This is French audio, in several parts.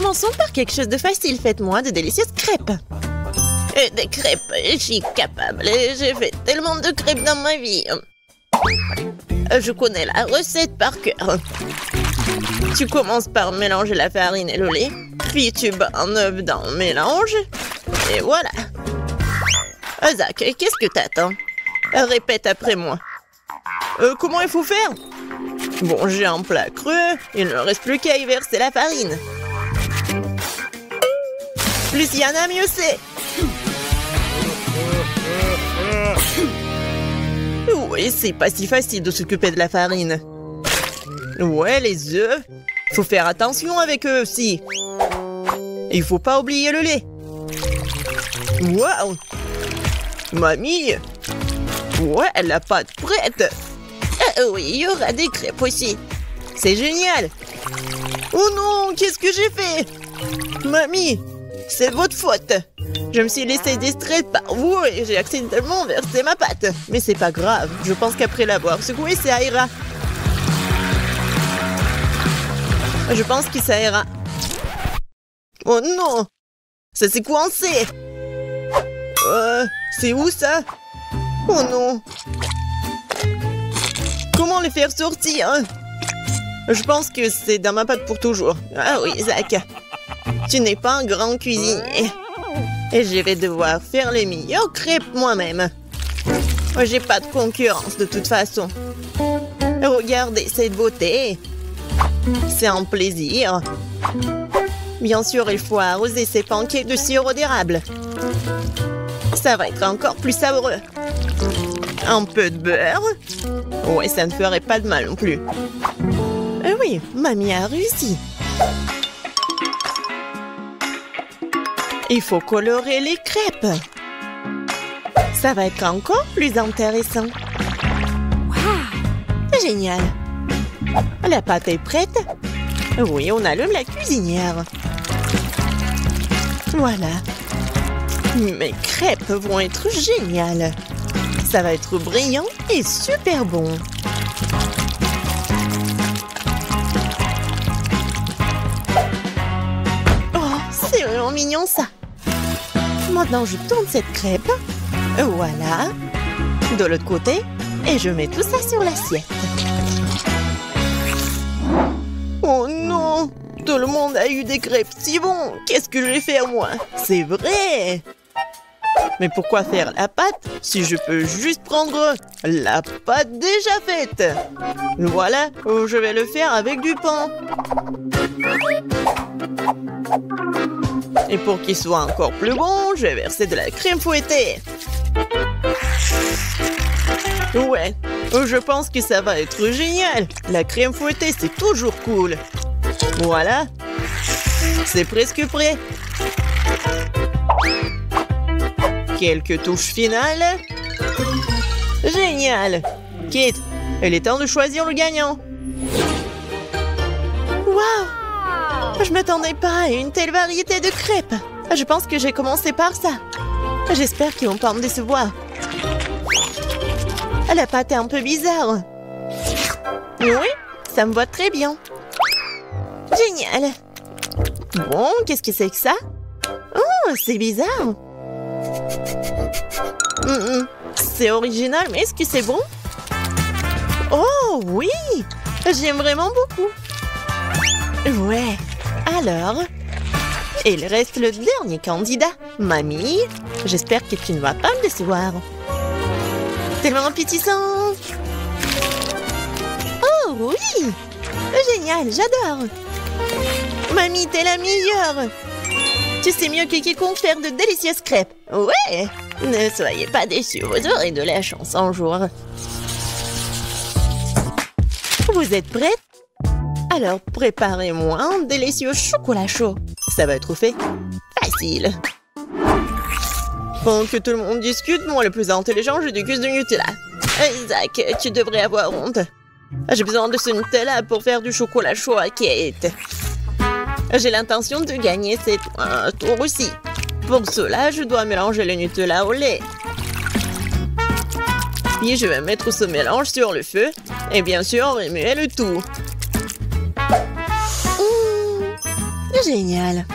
Commençons par quelque chose de facile. Faites-moi de délicieuses crêpes. Des crêpes, je suis capable. J'ai fait tellement de crêpes dans ma vie. Je connais la recette par cœur. Tu commences par mélanger la farine et le lait. Puis tu bats un œuf dans le mélange. Et voilà. Zach, qu'est-ce que t'attends? Répète après moi. Comment il faut faire? Bon, j'ai un plat creux. Il ne reste plus qu'à y verser la farine. Plus il y en a, mieux c'est. Oui, c'est pas si facile de s'occuper de la farine. Ouais, les œufs. Faut faire attention avec eux aussi. Il faut pas oublier le lait. Waouh! Mamie! Ouais, la pâte prête. Oui, il y aura des crêpes aussi. C'est génial. Oh non, qu'est-ce que j'ai fait? Mamie, c'est votre faute. Je me suis laissé distraire par vous et j'ai accidentellement versé ma pâte. Mais c'est pas grave, je pense qu'après l'avoir secouée, ça ira. Je pense que ça ira. Oh non! Ça s'est coincé! C'est où ça? Oh non! Comment les faire sortir? Je pense que c'est dans ma pâte pour toujours. Ah oui, Zach. Tu n'es pas un grand cuisinier. Et je vais devoir faire les meilleures crêpes moi-même. J'ai pas de concurrence de toute façon. Regardez cette beauté. C'est un plaisir. Bien sûr, il faut arroser ces pancakes de sirop d'érable. Ça va être encore plus savoureux. Un peu de beurre. Ouais, ça ne ferait pas de mal non plus. Oui, mamie a réussi. Il faut colorer les crêpes. Ça va être encore plus intéressant. Wow! Génial. La pâte est prête. Oui, on allume la cuisinière. Voilà. Mes crêpes vont être géniales. Ça va être brillant et super bon. Oh, c'est vraiment mignon ça. Maintenant, je tourne cette crêpe. Voilà. De l'autre côté. Et je mets tout ça sur l'assiette. Oh non! Tout le monde a eu des crêpes si bons! Qu'est-ce que je vais faire moi? C'est vrai! Mais pourquoi faire la pâte si je peux juste prendre la pâte déjà faite? Voilà, je vais le faire avec du pain. Et pour qu'il soit encore plus bon, je vais verser de la crème fouettée. Ouais, je pense que ça va être génial. La crème fouettée, c'est toujours cool. Voilà. C'est presque prêt. Quelques touches finales. Génial. Kate, il est temps de choisir le gagnant. Waouh! Je m'attendais pas à une telle variété de crêpes. Je pense que j'ai commencé par ça. J'espère qu'ils vont pas me décevoir. La pâte est un peu bizarre. Oui, ça me va très bien. Génial. Bon, qu'est-ce que c'est que ça? Oh, c'est bizarre. C'est original, mais est-ce que c'est bon? Oh, oui! J'aime vraiment beaucoup. Ouais. Alors, il reste le dernier candidat. Mamie, j'espère que tu ne vas pas me décevoir. Tellement appétissant. Oh, oui! Génial, j'adore. Mamie, t'es la meilleure. Tu sais mieux que quiconque faire de délicieuses crêpes. Ouais! Ne soyez pas déçus, vous aurez de la chance un jour. Vous êtes prêtes? Alors, préparez-moi un délicieux chocolat chaud. Ça va être fait facile. Pendant que tout le monde discute, moi le plus intelligent, je déguste du Nutella. Isaac, tu devrais avoir honte. J'ai besoin de ce Nutella pour faire du chocolat chaud à Kate. J'ai l'intention de gagner cette tour aussi. Pour cela, je dois mélanger le Nutella au lait. Puis je vais mettre ce mélange sur le feu. Et bien sûr, remuer le tout. Génial.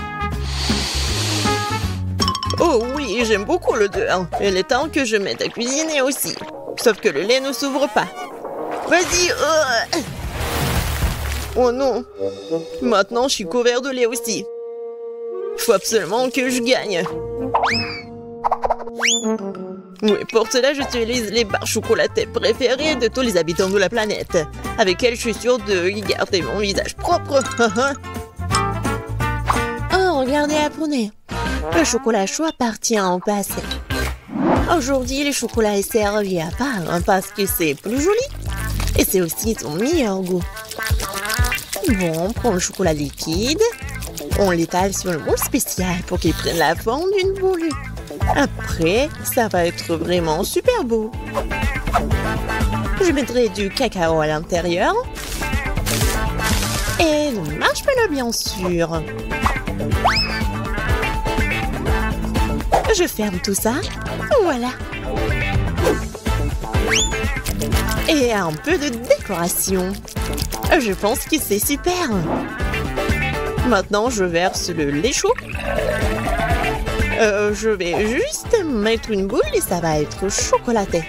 Oh oui, j'aime beaucoup l'odeur. Il est temps que je m'aide à cuisiner aussi. Sauf que le lait ne s'ouvre pas. Vas-y. Oh non. Maintenant, je suis couvert de lait aussi. Il faut absolument que je gagne. Oui, pour cela, j'utilise les barres chocolatées préférées de tous les habitants de la planète, avec elles, je suis sûre de garder mon visage propre. Oh, regardez, apprenez. Le chocolat chaud appartient au passé. Aujourd'hui, le chocolat est servi à part parce que c'est plus joli et c'est aussi son meilleur goût. Bon, on prend le chocolat liquide, on l'étale sur le moule spécial pour qu'il prenne la forme d'une boule. Après, ça va être vraiment super beau. Je mettrai du cacao à l'intérieur. Et le marshmallow, bien sûr. Je ferme tout ça. Voilà. Et un peu de décoration. Je pense que c'est super. Maintenant, je verse le lait chaud. Je vais juste mettre une boule et ça va être chocolaté.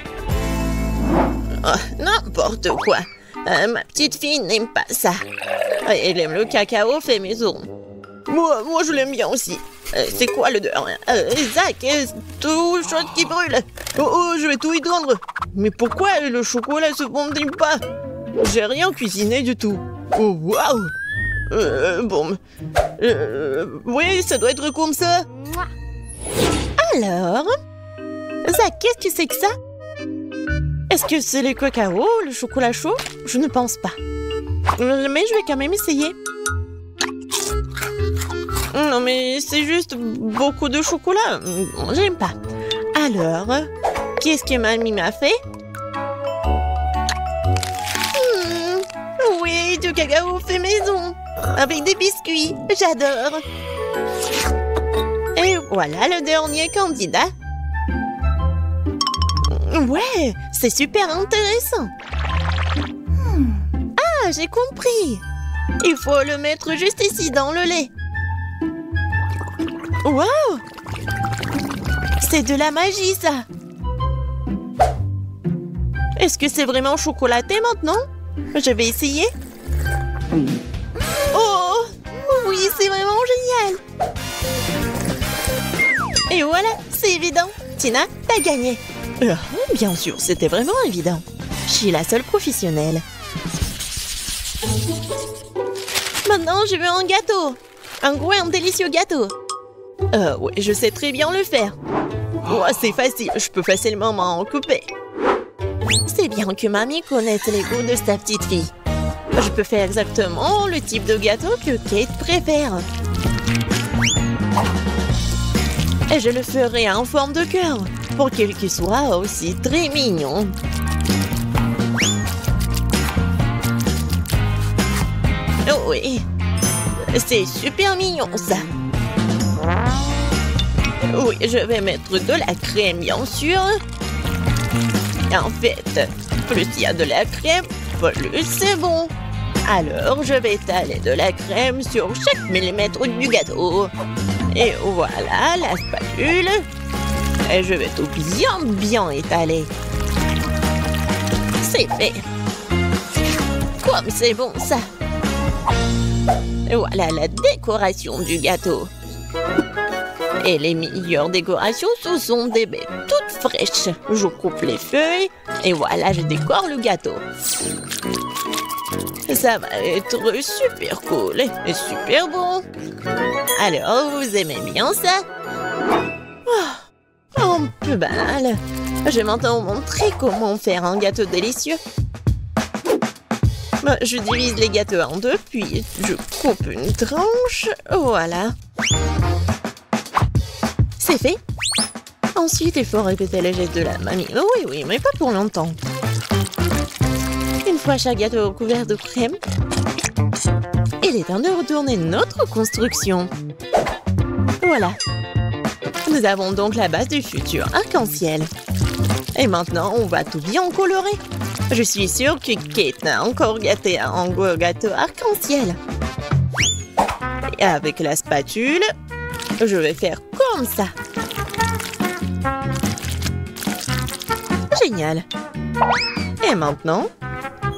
Oh, n'importe quoi. Ma petite fille n'aime pas ça. Elle aime le cacao fait maison. Moi je l'aime bien aussi. C'est quoi l'odeur? Zach, tout chose qui brûle. Oh, je vais tout éteindre. Mais pourquoi le chocolat se fondit pas? J'ai rien cuisiné du tout. Oh, waouh. Bon. Oui, ça doit être comme ça. Alors, Zach, qu'est-ce que c'est que ça? Est-ce que c'est le cacao, le chocolat chaud? Je ne pense pas. Mais je vais quand même essayer. Non, mais c'est juste beaucoup de chocolat. J'aime pas. Alors, qu'est-ce que mamie m'a fait? Oui, du cacao fait maison. Avec des biscuits. J'adore. Et voilà le dernier candidat. Ouais, c'est super intéressant. Ah, j'ai compris. Il faut le mettre juste ici dans le lait. Wow! C'est de la magie, ça. Est-ce que c'est vraiment chocolaté maintenant? Je vais essayer. Oh! Oui, c'est vraiment génial. Et voilà, c'est évident. Tina, t'as gagné. Bien sûr, c'était vraiment évident. Je suis la seule professionnelle. Maintenant, je veux un gâteau. Un gros et un délicieux gâteau. Oui, je sais très bien le faire. Oh, c'est facile, je peux facilement m'en occuper. C'est bien que mamie connaisse les goûts de sa petite fille. Je peux faire exactement le type de gâteau que Kate préfère. Et je le ferai en forme de cœur, pour qu'il soit aussi très mignon. Oh oui, c'est super mignon ça. Oui, je vais mettre de la crème, bien sûr. En fait, plus il y a de la crème, plus c'est bon. Alors, je vais étaler de la crème sur chaque millimètre du gâteau. Et voilà la spatule. Et je vais tout bien étaler. C'est fait. Comme c'est bon ça. Et voilà la décoration du gâteau. Et les meilleures décorations, ce sont des baies toutes fraîches. Je coupe les feuilles et voilà, je décore le gâteau. Ça va être super cool et super bon. Alors, vous aimez bien ça? Oh, un peu banal. Je vais maintenant vous montrer comment faire un gâteau délicieux. Je divise les gâteaux en deux, puis je coupe une tranche. Voilà. C'est fait. Ensuite, il faut répéter les gestes de la mamie. Oui, mais pas pour longtemps. Une fois chaque gâteau couvert de crème, il est temps de retourner notre construction. Voilà. Nous avons donc la base du futur arc-en-ciel. Et maintenant, on va tout bien colorer. Je suis sûre que Kate n'a encore gâté un gros gâteau arc-en-ciel. Et avec la spatule, je vais faire comme ça. Génial. Et maintenant,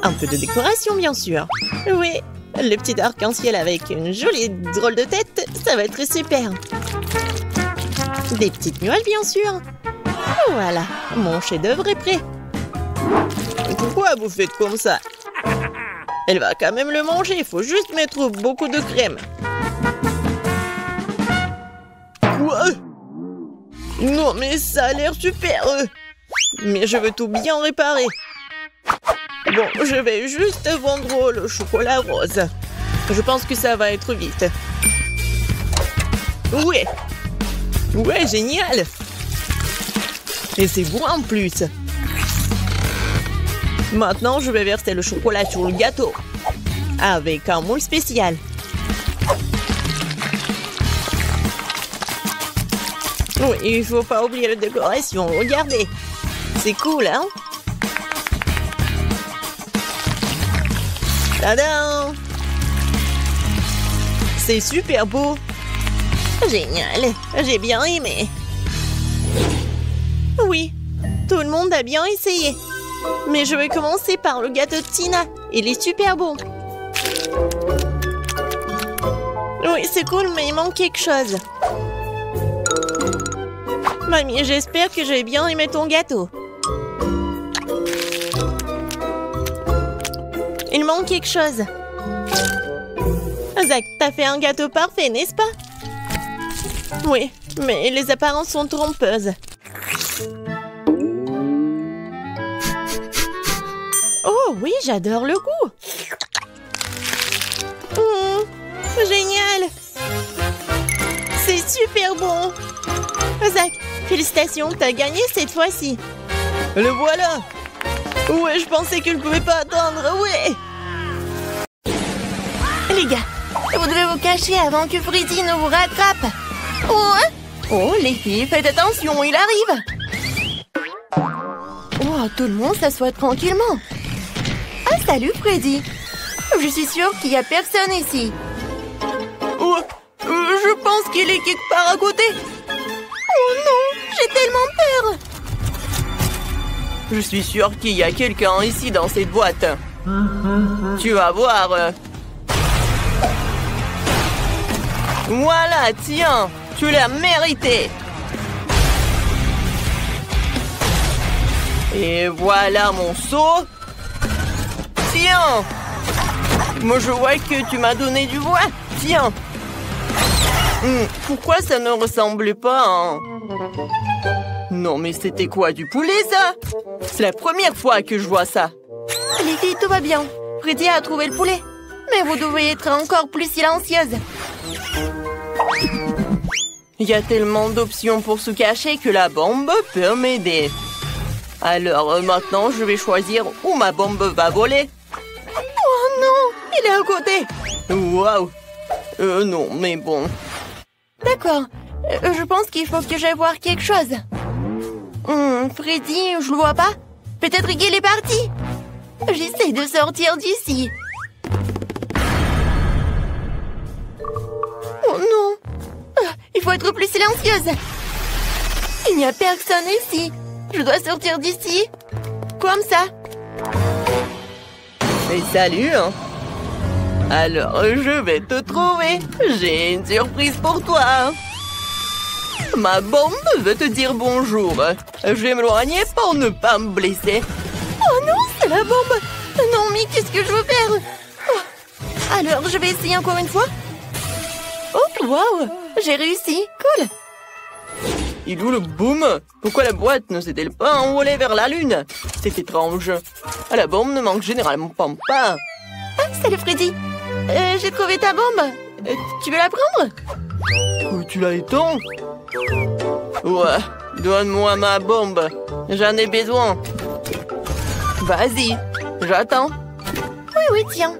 un peu de décoration, bien sûr. Oui, le petit arc-en-ciel avec une jolie drôle de tête, ça va être super. Des petites muelles, bien sûr. Voilà, mon chef-d'œuvre est prêt. Pourquoi vous faites comme ça? Elle va quand même le manger, il faut juste mettre beaucoup de crème. Quoi? Non, mais ça a l'air super. Mais je veux tout bien réparer. Bon, je vais juste vendre le chocolat rose. Je pense que ça va être vite. Ouais. Ouais, génial. Et c'est bon en plus. Maintenant, je vais verser le chocolat sur le gâteau. Avec un moule spécial. Oui, il faut pas oublier la décoration. Regardez. C'est cool, hein? Tadam! C'est super beau. Génial. J'ai bien aimé. Oui, tout le monde a bien essayé. Mais je vais commencer par le gâteau de Tina. Il est super bon. Oui, c'est cool, mais il manque quelque chose. Mamie, j'espère que j'ai bien aimé ton gâteau. Il manque quelque chose. Zach, t'as fait un gâteau parfait, n'est-ce pas? Oui, mais les apparences sont trompeuses. Oh oui, j'adore le goût. Génial. C'est super bon. Zach, félicitations, t'as gagné cette fois-ci. Le voilà. Ouais, je pensais que je ne pouvais pas attendre, ouais. Les gars, vous devez vous cacher avant que Freddy ne vous rattrape. Oh, les filles, faites attention, il arrive. Oh, tout le monde s'assoit tranquillement. Ah, salut Freddy. Je suis sûre qu'il n'y a personne ici. Oh, je pense qu'il est quelque part à côté. Oh non, j'ai tellement peur. Je suis sûre qu'il y a quelqu'un ici dans cette boîte. Tu vas voir. Voilà, tiens, tu l'as mérité. Et voilà mon seau. Tiens. Moi, je vois que tu m'as donné du bois. Tiens. Pourquoi ça ne ressemble pas à... Non, mais c'était quoi, du poulet, ça? C'est la première fois que je vois ça. Les filles, tout va bien. Freddy a trouvé le poulet. Mais vous devez être encore plus silencieuse. Il y a tellement d'options pour se cacher que la bombe peut m'aider. Alors, maintenant, je vais choisir où ma bombe va voler. Oh non, il est à côté. Waouh. Non, mais bon. D'accord. Je pense qu'il faut que j'aille voir quelque chose. Freddy, je le vois pas. Peut-être qu'il est parti. J'essaie de sortir d'ici. Oh non. Il faut être plus silencieuse. Il n'y a personne ici. Je dois sortir d'ici. Comme ça. Mais salut, hein. Alors, je vais te trouver. J'ai une surprise pour toi. Ma bombe veut te dire bonjour. Je vais m'éloigner pour ne pas me blesser. Oh non, c'est la bombe. Non, mais qu'est-ce que je veux faire? Alors, je vais essayer encore une fois. Oh, waouh, j'ai réussi. Cool. Il est où le boom? Pourquoi la boîte ne s'est-elle pas envolée vers la lune? C'est étrange. La bombe ne manque généralement pas. Ah, salut Freddy. J'ai trouvé ta bombe. Tu veux la prendre? Où tu l'as étend? Ouais, donne-moi ma bombe. J'en ai besoin. Vas-y, j'attends. Oui, tiens.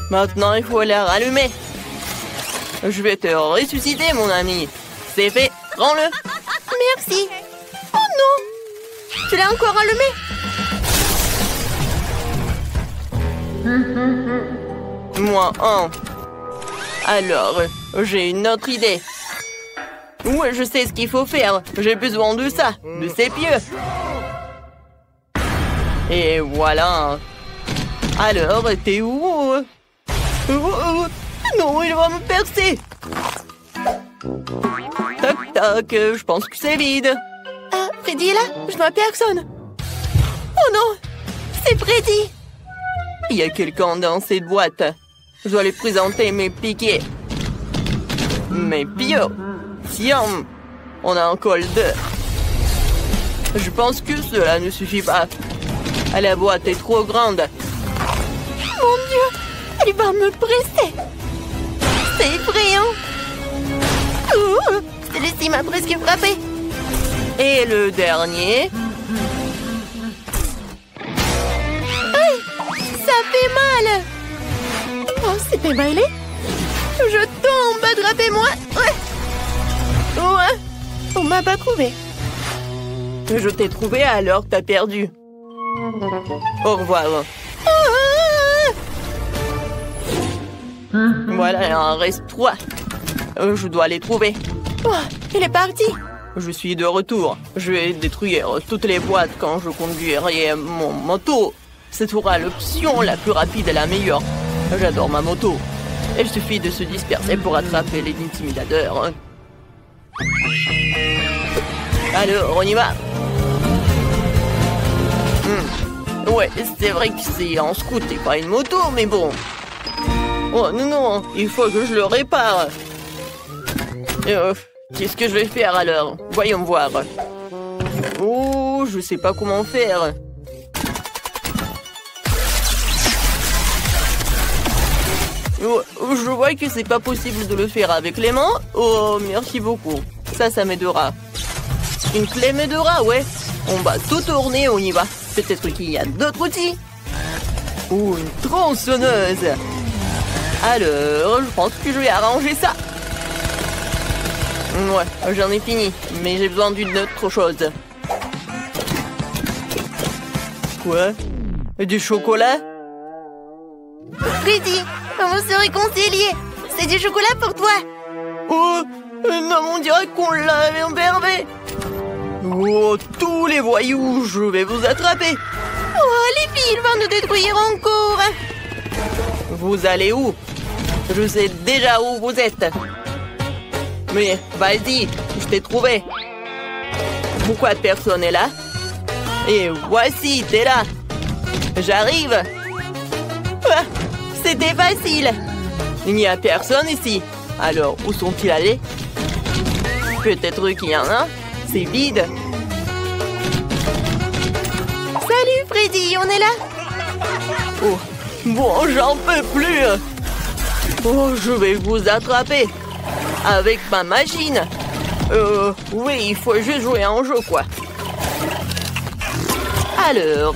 Maintenant, il faut la rallumer. Je vais te ressusciter, mon ami. C'est fait, prends-le. Merci. Oh non, tu l'as encore allumé? Moi, un. Alors, j'ai une autre idée. Ouais, je sais ce qu'il faut faire. J'ai besoin de ça, de ses pieds. Et voilà. Alors, t'es où? Non, il va me percer. Toc, toc, je pense que c'est vide. Ah, Freddy est là? Je vois personne. Oh non, c'est Freddy. Il y a quelqu'un dans cette boîte. Je dois lui présenter mes piquets. Mes pieds. Tiens, on a encore deux. Je pense que cela ne suffit pas. La boîte est trop grande. Mon Dieu, elle va me presser. C'est effrayant. Celui-ci m'a presque frappé. Et le dernier. Aïe, ça fait mal. Oh, c'est emballé. Je tombe, attrapez-moi. Ouais, on m'a pas trouvé. Je t'ai trouvé, alors t'as perdu. Au revoir. Voilà, il en reste 3. Je dois les trouver. Oh, il est parti. Je suis de retour. Je vais détruire toutes les boîtes quand je conduirai mon moto. C'est l'option la plus rapide et la meilleure. J'adore ma moto. Il suffit de se disperser pour attraper les intimidateurs. Alors, on y va. Ouais, c'est vrai que c'est un scoot et pas une moto, mais bon. Oh non, non, il faut que je le répare. Qu'est-ce que je vais faire alors? Voyons voir. Oh, je sais pas comment faire. Oh, je vois que c'est pas possible de le faire avec les mains. Oh, merci beaucoup. Ça m'aidera. Une clé m'aidera, ouais. On va tout tourner, on y va. Peut-être qu'il y a d'autres outils. Ou une tronçonneuse. Alors, je pense que je vais arranger ça. Ouais, j'en ai fini. Mais j'ai besoin d'une autre chose. Quoi? Du chocolat? Freddy, on se réconcilier. C'est du chocolat pour toi. Oh, non, on dirait qu'on l'a enfermé. Oh, tous les voyous, je vais vous attraper. Oh, les filles, ils vont nous détruire encore. Vous allez où? Je sais déjà où vous êtes. Mais vas-y, je t'ai trouvé. Pourquoi personne n'est là? Et voici, t'es là. J'arrive. Ah, c'était facile. Il n'y a personne ici. Alors, où sont-ils allés? Peut-être qu'il y en a. C'est vide. Salut Freddy, on est là? Oh, bon, j'en peux plus. Oh, je vais vous attraper. Avec ma machine. Oui, il faut juste jouer à un jeu, quoi. Alors,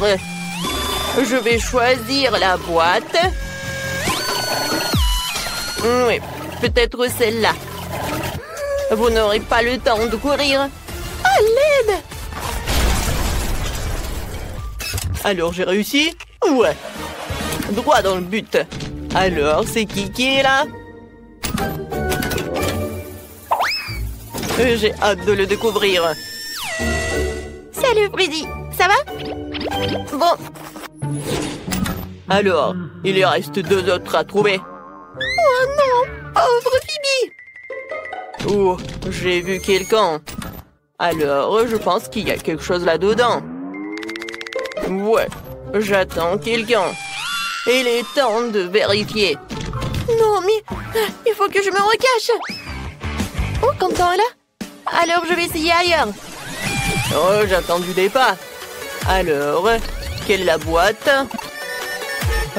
je vais choisir la boîte. Oui, peut-être celle-là. Vous n'aurez pas le temps de courir. À l'aide! Alors, j'ai réussi? Ouais. Droit dans le but. Alors, c'est qui est là? J'ai hâte de le découvrir. Salut Freddy, ça va? Bon. Alors, il y reste 2 autres à trouver. Oh non, pauvre Phoebe. Oh, j'ai vu quelqu'un. Alors, je pense qu'il y a quelque chose là-dedans. Ouais, j'attends quelqu'un. Il est temps de vérifier. Non, mais il faut que je me recache. Oh, Quentin est là? Alors, je vais essayer ailleurs. Oh, j'attends du départ. Alors, quelle est la boîte?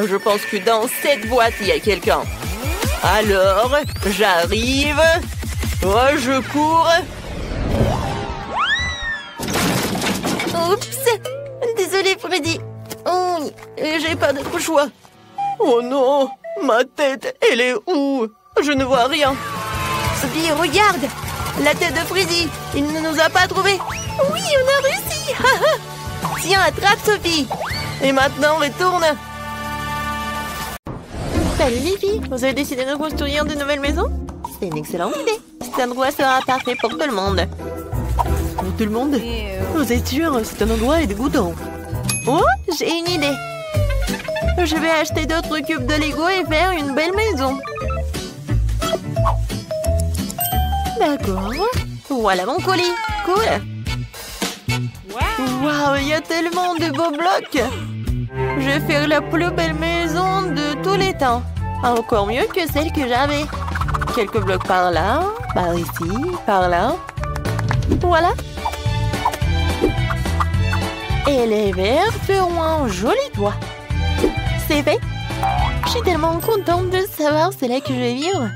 Je pense que dans cette boîte, il y a quelqu'un. Alors, j'arrive. Oh, je cours. Oups. Désolée, Freddy. Oh, j'ai pas d'autre choix. Oh non, ma tête, elle est où? Je ne vois rien. Sophie, regarde. La tête de Freddy. Il ne nous a pas trouvés. Oui, on a réussi. Tiens, attrape, Sophie. Et maintenant, retourne. Salut les filles, vous avez décidé de construire de nouvelles maisons? C'est une excellente idée. Cet endroit sera parfait pour tout le monde. Pour tout le monde? Vous êtes sûr? C'est un endroit dégoûtant. Oh, j'ai une idée. Je vais acheter d'autres cubes de Lego et faire une belle maison. D'accord. Voilà mon colis. Cool. Waouh, il y a tellement de beaux blocs. Je vais faire la plus belle maison de tous les temps. Encore mieux que celle que j'avais. Quelques blocs par là, par ici, par là. Voilà. Et les verres feront un joli toit. C'est fait. Je suis tellement contente de savoir c'est là que je vais vivre.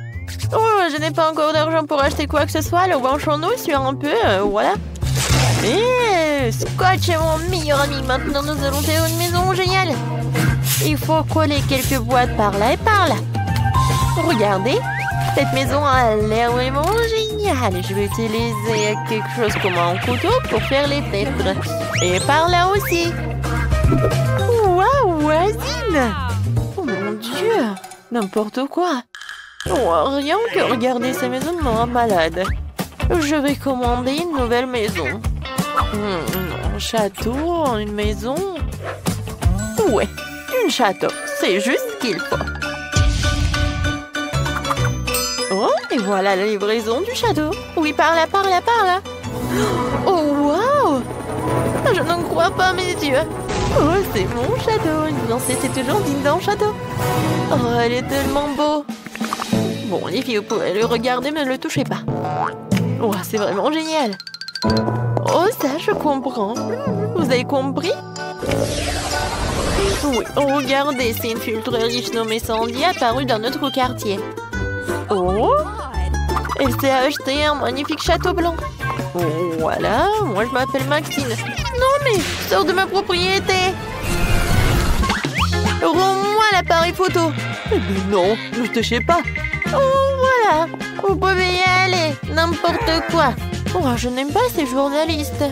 Oh, je n'ai pas encore d'argent pour acheter quoi que ce soit. Alors branchons-nous sur un peu, voilà. Et Scotch est mon meilleur ami. Maintenant, nous allons faire une maison géniale. Il faut coller quelques boîtes par là et par là. Regardez, cette maison a l'air vraiment géniale. Je vais utiliser quelque chose comme un couteau pour faire les fenêtres. Et par là aussi. Waouh, voisine! Oh mon Dieu! N'importe quoi! Oh, rien que regarder ces maisons me rend malade. Je vais commander une nouvelle maison. Un château, une maison... Ouais, un château. C'est juste ce qu'il faut. Oh, et voilà la livraison du château. Oui, par là, par là, par là. Oh, waouh! Je n'en crois pas mes yeux. Oh, c'est mon château. Non, c'était toujours digne d'un château. Oh, elle est tellement beau. Bon, les filles, vous pouvez le regarder, mais ne le touchez pas. Oh, c'est vraiment génial. Oh, ça, je comprends. Vous avez compris? Oui, oh, regardez, c'est une fille très riche nommée Sandy apparue dans notre quartier. Oh, elle s'est acheté un magnifique château blanc. Oh, voilà, moi je m'appelle Maxine. Non mais, sors de ma propriété. Rends-moi l'appareil photo. Eh bien non, ne touchez pas. Oh, voilà, vous pouvez y aller, n'importe quoi. Oh, je n'aime pas ces journalistes.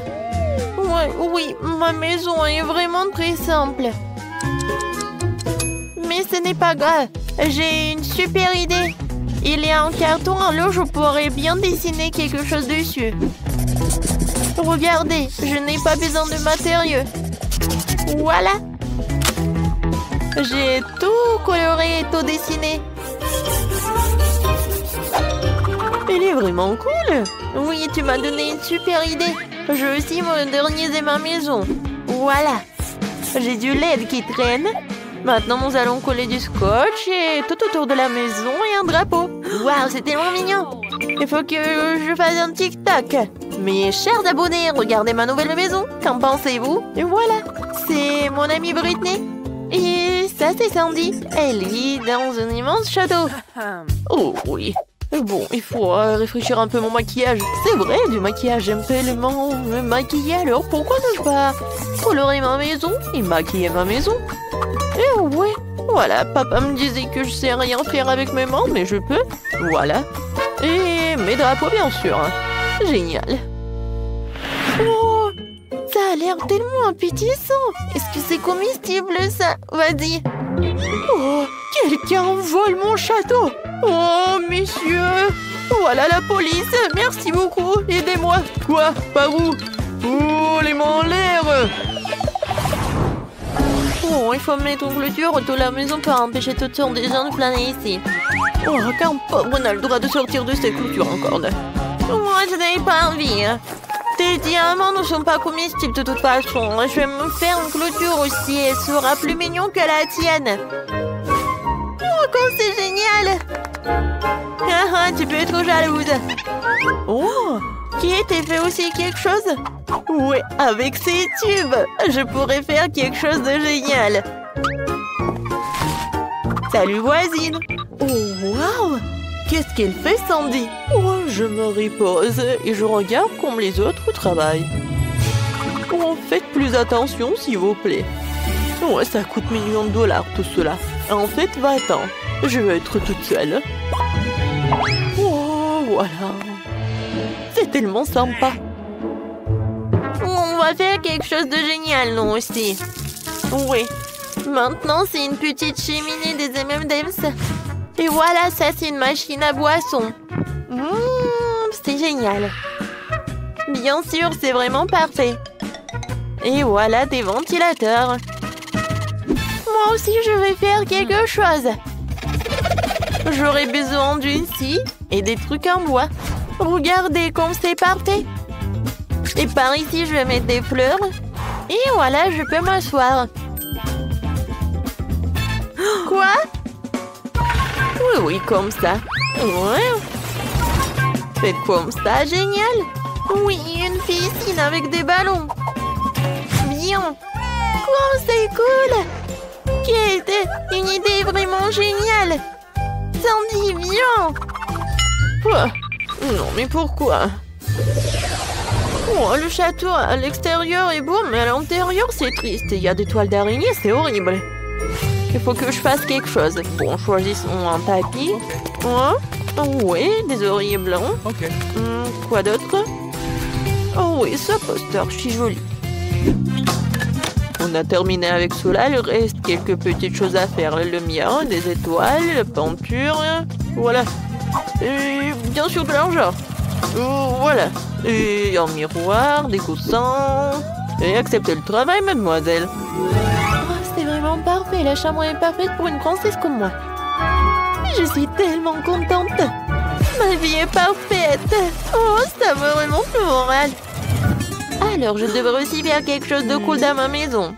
Ouais, oui, ma maison est vraiment très simple. Mais ce n'est pas grave, j'ai une super idée. Il y a un carton, alors je pourrais bien dessiner quelque chose dessus. Regardez, je n'ai pas besoin de matériaux. Voilà. J'ai tout coloré et tout dessiné. Il est vraiment cool. Oui, tu m'as donné une super idée. Je vais aussi moderniser ma maison. Voilà. J'ai du LED qui traîne. Maintenant, nous allons coller du scotch et tout autour de la maison et un drapeau. Waouh, c'est tellement mignon. Il faut que je fasse un TikTok. Mes chers abonnés, regardez ma nouvelle maison. Qu'en pensez-vous? Et voilà, c'est mon amie Britney. Et ça, c'est Sandy. Elle vit dans un immense château. Oh oui. Bon, il faut réfléchir un peu mon maquillage. C'est vrai, du maquillage, j'aime tellement me maquiller. Alors pourquoi ne pas colorer ma maison et maquiller ma maison? Et ouais, voilà, papa me disait que je sais rien faire avec mes mains, mais je peux. Voilà. Et mes drapeaux, bien sûr. Génial. Oh, ça a l'air tellement appétissant. Est-ce que c'est comestible, ça? Vas-y. Oh, quelqu'un vole mon château. Oh, messieurs. Voilà la police. Merci beaucoup. Aidez-moi. Quoi? Par où? Oh, les mains en l'air. Oh, il faut mettre une clôture autour de la maison pour empêcher toutes sortes de gens de planer ici. Oh, qu'un pauvre n'a le droit de sortir de cette clôture encore. Moi, je n'ai pas envie. Tes diamants ne sont pas comestibles de toute façon. Je vais me faire une clôture aussi. Elle sera plus mignon que la tienne. Oh, comme c'est génial. Ah, tu peux être jalouse. Oh, qui était fait aussi quelque chose? Ouais, avec ces tubes, je pourrais faire quelque chose de génial. Salut voisine. Oh, waouh! Qu'est-ce qu'elle fait, Sandy? Oh, je me repose et je regarde comme les autres travaillent. Oh, faites plus attention, s'il vous plaît. Ouais, ça coûte millions de dollars, tout cela. En fait, va-t'en. Je veux être toute seule. Oh, voilà. C'est tellement sympa. On va faire quelque chose de génial, nous aussi. Oui. Maintenant, c'est une petite cheminée des M&M's. Et voilà, ça, c'est une machine à boisson. C'est génial. Bien sûr, c'est vraiment parfait. Et voilà des ventilateurs. Moi aussi, je vais faire quelque chose. J'aurai besoin d'une scie et des trucs en bois. Regardez comme c'est parfait. Et par ici, je vais mettre des fleurs. Et voilà, je peux m'asseoir. Quoi? Oui, oui, comme ça. Ouais. Faites comme ça, génial. Oui, une piscine avec des ballons. Bien. Oh, c'est cool. Quelle était une idée vraiment géniale. Sandy, viens. Quoi? Non, mais pourquoi? Oh, le château à l'extérieur est beau, mais à l'intérieur, c'est triste. Il y a des toiles d'araignée, c'est horrible. Il faut que je fasse quelque chose. Bon, choisissons un tapis. Oh, oui, des oreillers blancs. Ok. Quoi d'autre? Oh oui, ce poster, je suis jolie. On a terminé avec cela, il reste quelques petites choses à faire. La lumière, des étoiles, la peinture, voilà. Et bien sûr de l'argent. Voilà. Et un miroir, des coussins. Et acceptez le travail, mademoiselle. Oh, c'est vraiment parfait, la chambre est parfaite pour une princesse comme moi. Je suis tellement contente. Ma vie est parfaite. Oh, ça me remonte le moral. Alors, je devrais aussi faire quelque chose de cool dans ma maison.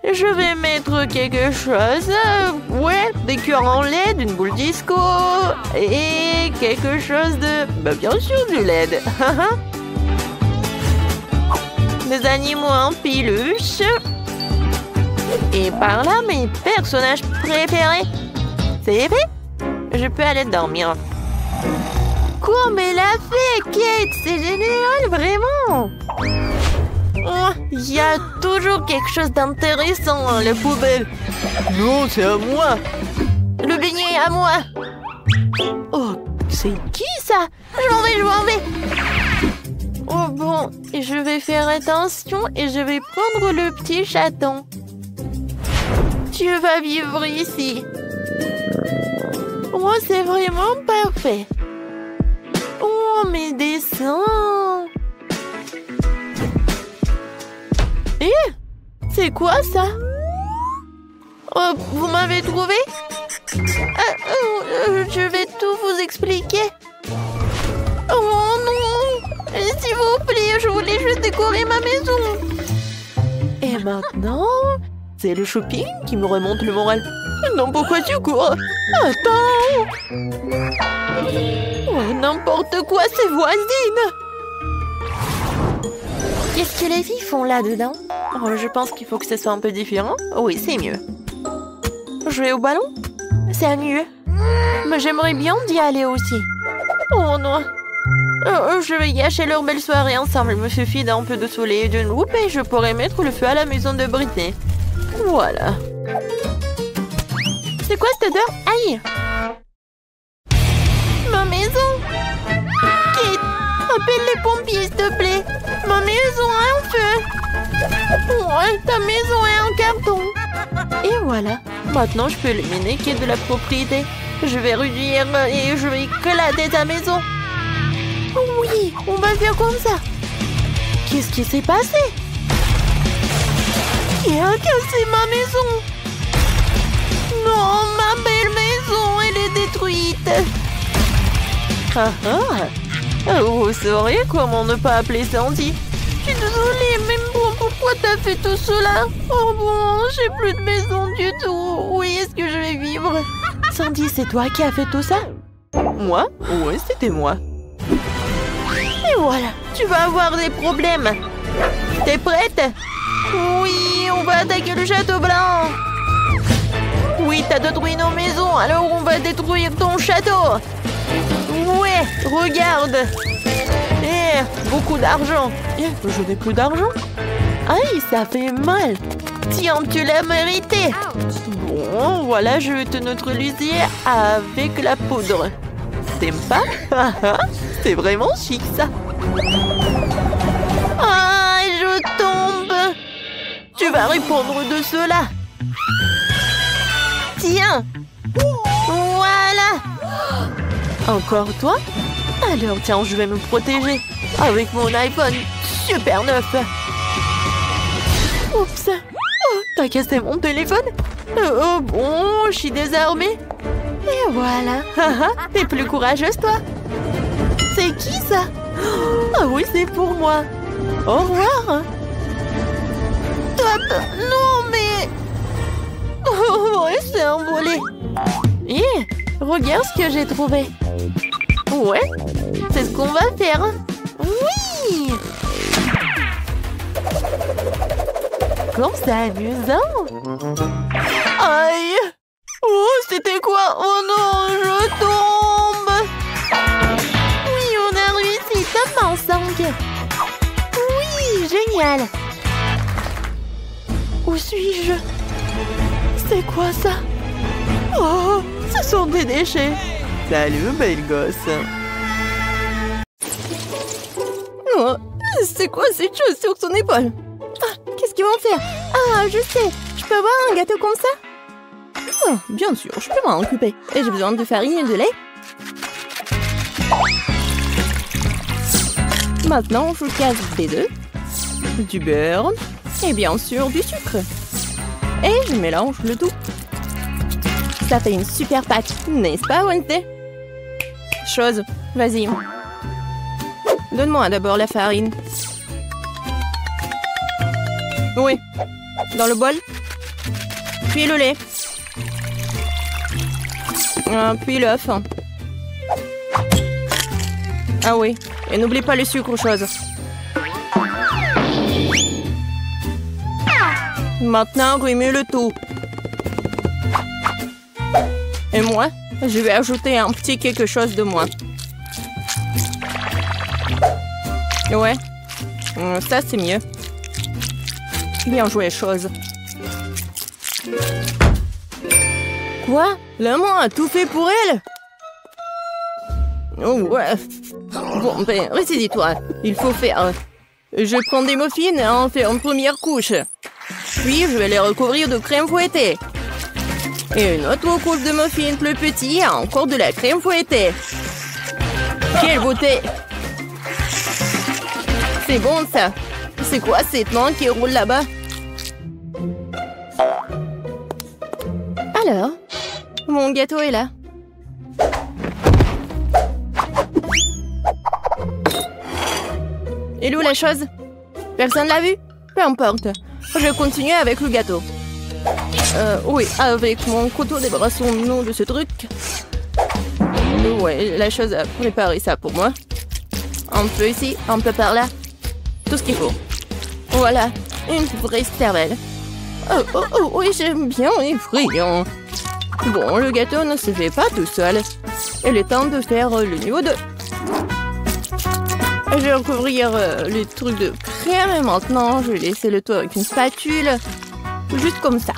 Je vais mettre quelque chose. Ouais, des cœurs en LED, une boule disco. Et quelque chose de... Bah, bien sûr, du LED. Des animaux en peluche. Et par là, mes personnages préférés. C'est vrai? Je peux aller dormir. Comme elle a fait, Kate! C'est génial, vraiment! Oh, il y a toujours quelque chose d'intéressant dans la poubelle. Non, c'est à moi. Le beignet à moi. Oh, c'est qui ça? Je m'en vais. Oh bon, je vais faire attention et je vais prendre le petit chaton. Tu vas vivre ici. Oh, c'est vraiment parfait. Oh, mes dessins. Eh, c'est quoi ça? Oh, vous m'avez trouvé? Je vais tout vous expliquer. Oh non! S'il vous plaît, je voulais juste décorer ma maison. Et maintenant, c'est le shopping qui me remonte le moral. Non, pourquoi tu cours? Attends! Oh, n'importe quoi, ces voisines! Qu'est-ce que les filles font là-dedans? Oh, je pense qu'il faut que ce soit un peu différent. Oui, c'est mieux. Jouer au ballon? C'est mieux. Mais j'aimerais bien d'y aller aussi. Oh non! Je vais gâcher leur belle soirée ensemble. Il me suffit d'un peu de soleil et d'une loupe et je pourrai mettre le feu à la maison de Britney. Voilà. C'est quoi cette odeur? Aïe! Ma maison! Kate, appelle les pompiers, s'il te plaît. Ma maison a un feu. Ouais, ta maison est en carton. Et voilà. Maintenant, je peux éliminer Kate de la propriété. Je vais réduire et je vais éclater ta maison. Oui, on va faire comme ça. Qu'est-ce qui s'est passé? Qui a cassé ma maison? Non, ma belle maison, elle est détruite. Vous sauriez comment ne pas appeler Sandy? Je suis désolée, mais bon, pourquoi t'as fait tout cela? Oh bon, j'ai plus de maison du tout. Où est-ce que je vais vivre? Sandy, c'est toi qui as fait tout ça? Moi? Oui, c'était moi. Et voilà, tu vas avoir des problèmes. T'es prête? Oui, on va attaquer le château blanc. Oui, t'as détruit nos maisons, alors on va détruire ton château. Ouais, regarde. Beaucoup d'argent. Je n'ai plus d'argent. Aïe, ça fait mal. Tiens, tu l'as mérité. Bon, voilà, je vais te neutraliser avec la poudre. T'aimes pas? C'est vraiment chic, ça. Ah, je tombe. Tu vas répondre de cela. Tiens! Voilà! Encore toi? Alors tiens, je vais me protéger avec mon iPhone super neuf. Oups! Oh, t'as cassé mon téléphone? Oh bon, je suis désarmée. Et voilà. T'es plus courageuse, toi. C'est qui, ça? Ah oui, c'est pour moi. Au revoir. Top! Non, mais... Oh, ouais, c'est envolé. Hé, regarde ce que j'ai trouvé. Ouais, c'est ce qu'on va faire. Oui! Comme c'est amusant. Aïe! Oh, c'était quoi? Oh non, je tombe! Oui, on a réussi, top en 5. Oui, génial! Où suis-je? C'est quoi ça? Oh, ce sont des déchets. Salut, belle gosse. Oh, c'est quoi cette chose sur son épaule? Ah, qu'est-ce qu'ils vont faire? Ah, je sais, je peux avoir un gâteau comme ça? Oh, bien sûr, je peux m'en occuper. Et j'ai besoin de farine et de lait. Maintenant, je casse des œufs, du beurre et bien sûr du sucre. Et je mélange le tout. Ça fait une super pâte, n'est-ce pas, Wednesday? Chose, vas-y. Donne-moi d'abord la farine. Oui, dans le bol. Puis le lait. Puis l'œuf. Ah oui, et n'oublie pas le sucre, chose. Maintenant, remue le tout. Et moi, je vais ajouter un petit quelque chose de moi. Ouais, ça c'est mieux. Bien joué, chose. Quoi? La main a tout fait pour elle? Oh ouais. Bon, ben, ressaisis-toi. Il faut faire... Je prends des muffins et en fais une première couche. Puis, je vais les recouvrir de crème fouettée. Et une autre couche de muffins plus petit et encore de la crème fouettée. Quelle beauté! C'est bon, ça. C'est quoi cette main qui roule là-bas? Alors, mon gâteau est là. Et où la chose? Personne l'a vu? Peu importe. Je continue avec le gâteau. Oui, avec mon couteau, débarrassons-nous de ce truc. Ouais, la chose a préparé ça pour moi. Un peu ici, un peu par là. Tout ce qu'il faut. Voilà, une vraie cervelle. Oh, oui, j'aime bien les friands. Bon, le gâteau ne se fait pas tout seul. Il est temps de faire le niveau 2. Je vais recouvrir les trucs de crème et maintenant je vais laisser le tout avec une spatule. Juste comme ça.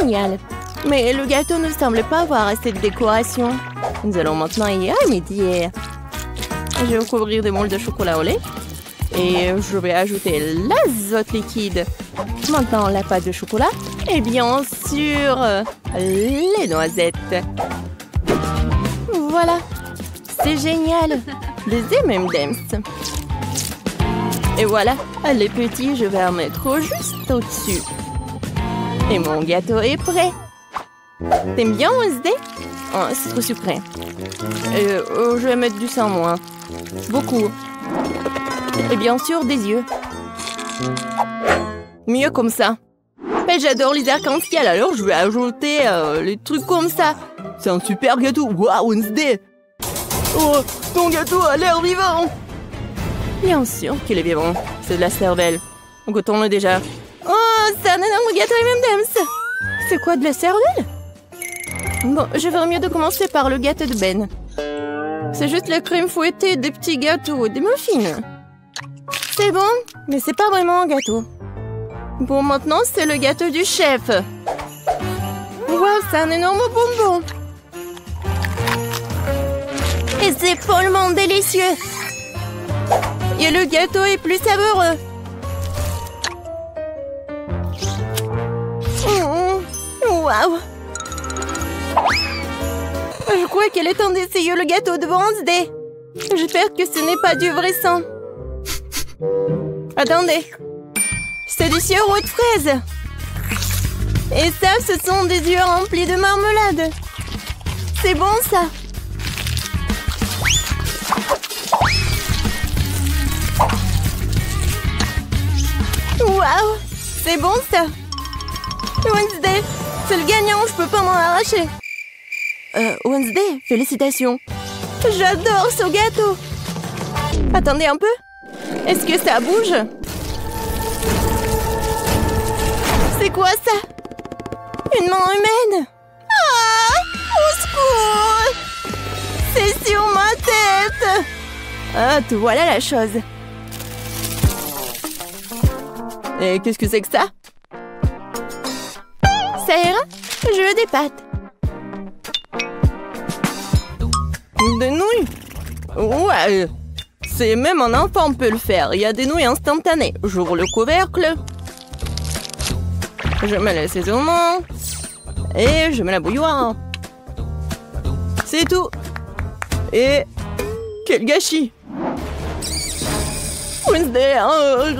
Génial. Mais le gâteau ne semble pas avoir assez de décoration. Nous allons maintenant y remédier. Je vais recouvrir des moules de chocolat au lait. Et je vais ajouter l'azote liquide. Maintenant la pâte de chocolat. Et bien sûr, les noisettes. Voilà. C'est génial. Des M&M's. Et voilà, les petits, je vais en mettre juste au-dessus. Et mon gâteau est prêt. T'aimes bien, Wednesday? Oh, c'est trop sucré. Je vais mettre du sang, moi. Beaucoup. Et bien sûr, des yeux. Mieux comme ça. Mais j'adore les arcs-en-ciel, alors je vais ajouter les trucs comme ça. C'est un super gâteau. Waouh, Wednesday! Oh, ton gâteau a l'air vivant! Bien sûr qu'il est vivant. C'est de la cervelle. Goûtons-le déjà. Oh, c'est un énorme gâteau M&M's! C'est quoi, de la cervelle? Bon, je ferais mieux de commencer par le gâteau de Ben. C'est juste la crème fouettée, des petits gâteaux, des muffins. C'est bon, mais c'est pas vraiment un gâteau. Bon, maintenant, c'est le gâteau du chef. Wow, c'est un énorme bonbon! Et c'est follement délicieux. Et le gâteau est plus savoureux. Waouh! Je crois qu'il est temps d'essayer le gâteau de Wednesday. J'espère que ce n'est pas du vrai sang. Attendez. C'est du sirop de fraise. Et ça, ce sont des yeux remplis de marmelade. C'est bon, ça. Waouh! C'est bon, ça. Wednesday, c'est le gagnant, je peux pas m'en arracher. Wednesday, félicitations. J'adore ce gâteau. Attendez un peu. Est-ce que ça bouge? C'est quoi ça? Une main humaine? Ah! Au secours! C'est sur ma tête! Ah, te voilà la chose. Et qu'est-ce que c'est que ça? Ça ira? Je veux des pâtes. Des nouilles? Ouais. C'est même un enfant peut le faire. Il y a des nouilles instantanées. J'ouvre le couvercle. Je mets l'assaisonnement. Et je mets la bouilloire. C'est tout. Et... quel gâchis! Wednesday a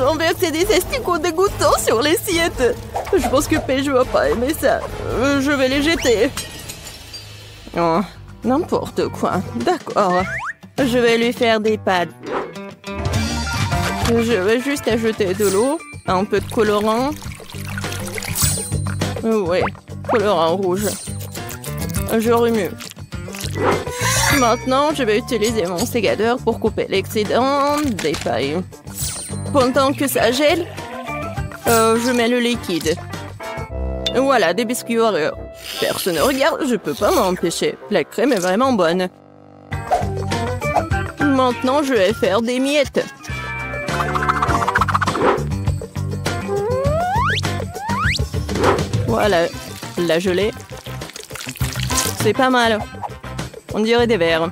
renversé des asticots dégoûtants sur l'assiette. Je pense que Paige va pas aimer ça. Je vais les jeter. Oh, n'importe quoi. D'accord. Je vais lui faire des pâtes. Je vais juste ajouter de l'eau, un peu de colorant. Ouais, colorant rouge. Je remue. Maintenant, je vais utiliser mon sécateur pour couper l'excédent des pailles. Pendant que ça gèle, je mets le liquide. Voilà, des biscuits Oreo. Personne ne regarde, je peux pas m'en empêcher. La crème est vraiment bonne. Maintenant, je vais faire des miettes. Voilà, la gelée. C'est pas mal. On dirait des verres.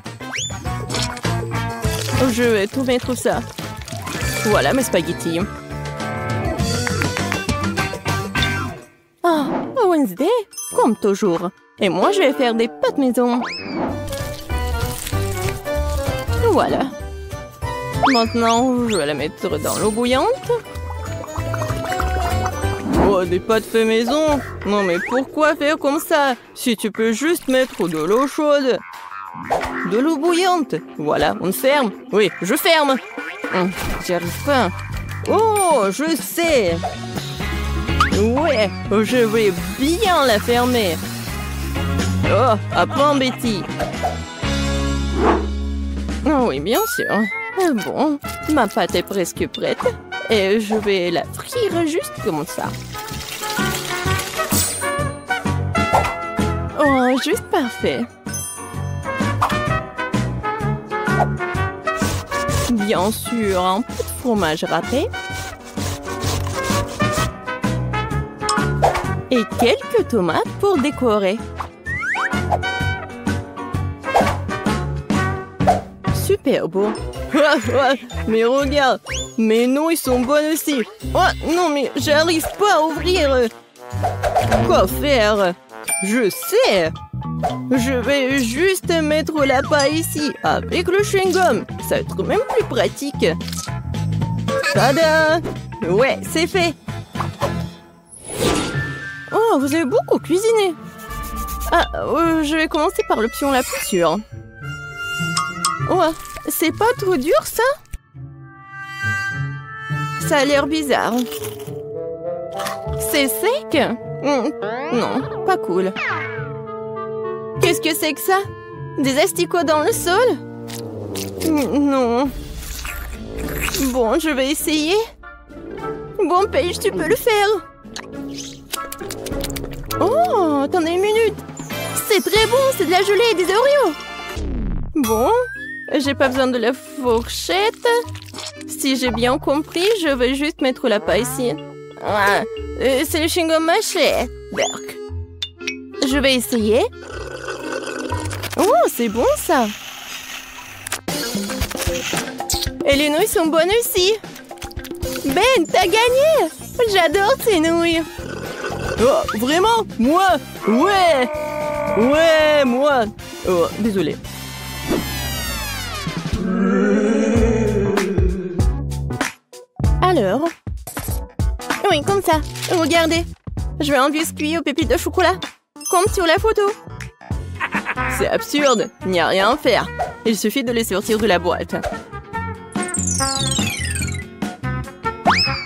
Je vais tout mettre ça. Voilà mes spaghettis. Ah, Wednesday, comme toujours. Et moi, je vais faire des pâtes maison. Voilà. Maintenant, je vais la mettre dans l'eau bouillante. Oh, des pâtes fait maison? Non, mais pourquoi faire comme ça? Si tu peux juste mettre de l'eau chaude. De l'eau bouillante. Voilà, on ferme. Oui, je ferme. J'y arrive pas. Oh, je sais. Ouais, je vais bien la fermer. Oh, apprends Betty. Oh, oui, bien sûr. Bon, ma pâte est presque prête. Et je vais la frire juste comme ça. Oh, juste parfait. Bien sûr, un peu de fromage râpé. Et quelques tomates pour décorer. Super beau. Mais regarde, mes nouilles sont bonnes aussi. Oh, non, mais j'arrive pas à ouvrir. Quoi faire? Je sais. Je vais juste mettre la paille ici, avec le chewing-gum. Ça va être même plus pratique. Tada! Ouais, c'est fait. Oh, vous avez beaucoup cuisiné. Ah, je vais commencer par l'option la plus sûre. Ouais, c'est pas trop dur, ça? Ça a l'air bizarre. C'est sec? Non, pas cool. Qu'est-ce que c'est que ça? Des asticots dans le sol? Non. Bon, je vais essayer. Bon, Paige, tu peux le faire. Oh, attendez une minute. C'est très bon, c'est de la gelée et des Oreos. Bon, j'ai pas besoin de la fourchette. Si j'ai bien compris, je vais juste mettre la paille ici. Ah, c'est le chewing-gum mâché. Berk. Je vais essayer. Oh, c'est bon ça. Et les nouilles sont bonnes aussi. Ben, t'as gagné. J'adore ces nouilles. Oh, vraiment? Moi? Ouais! Ouais, moi! Oh, désolé. Alors? Oui, comme ça. Regardez. Je veux un biscuit aux pépites de chocolat. Comme sur la photo. C'est absurde. Il n'y a rien à faire. Il suffit de les sortir de la boîte.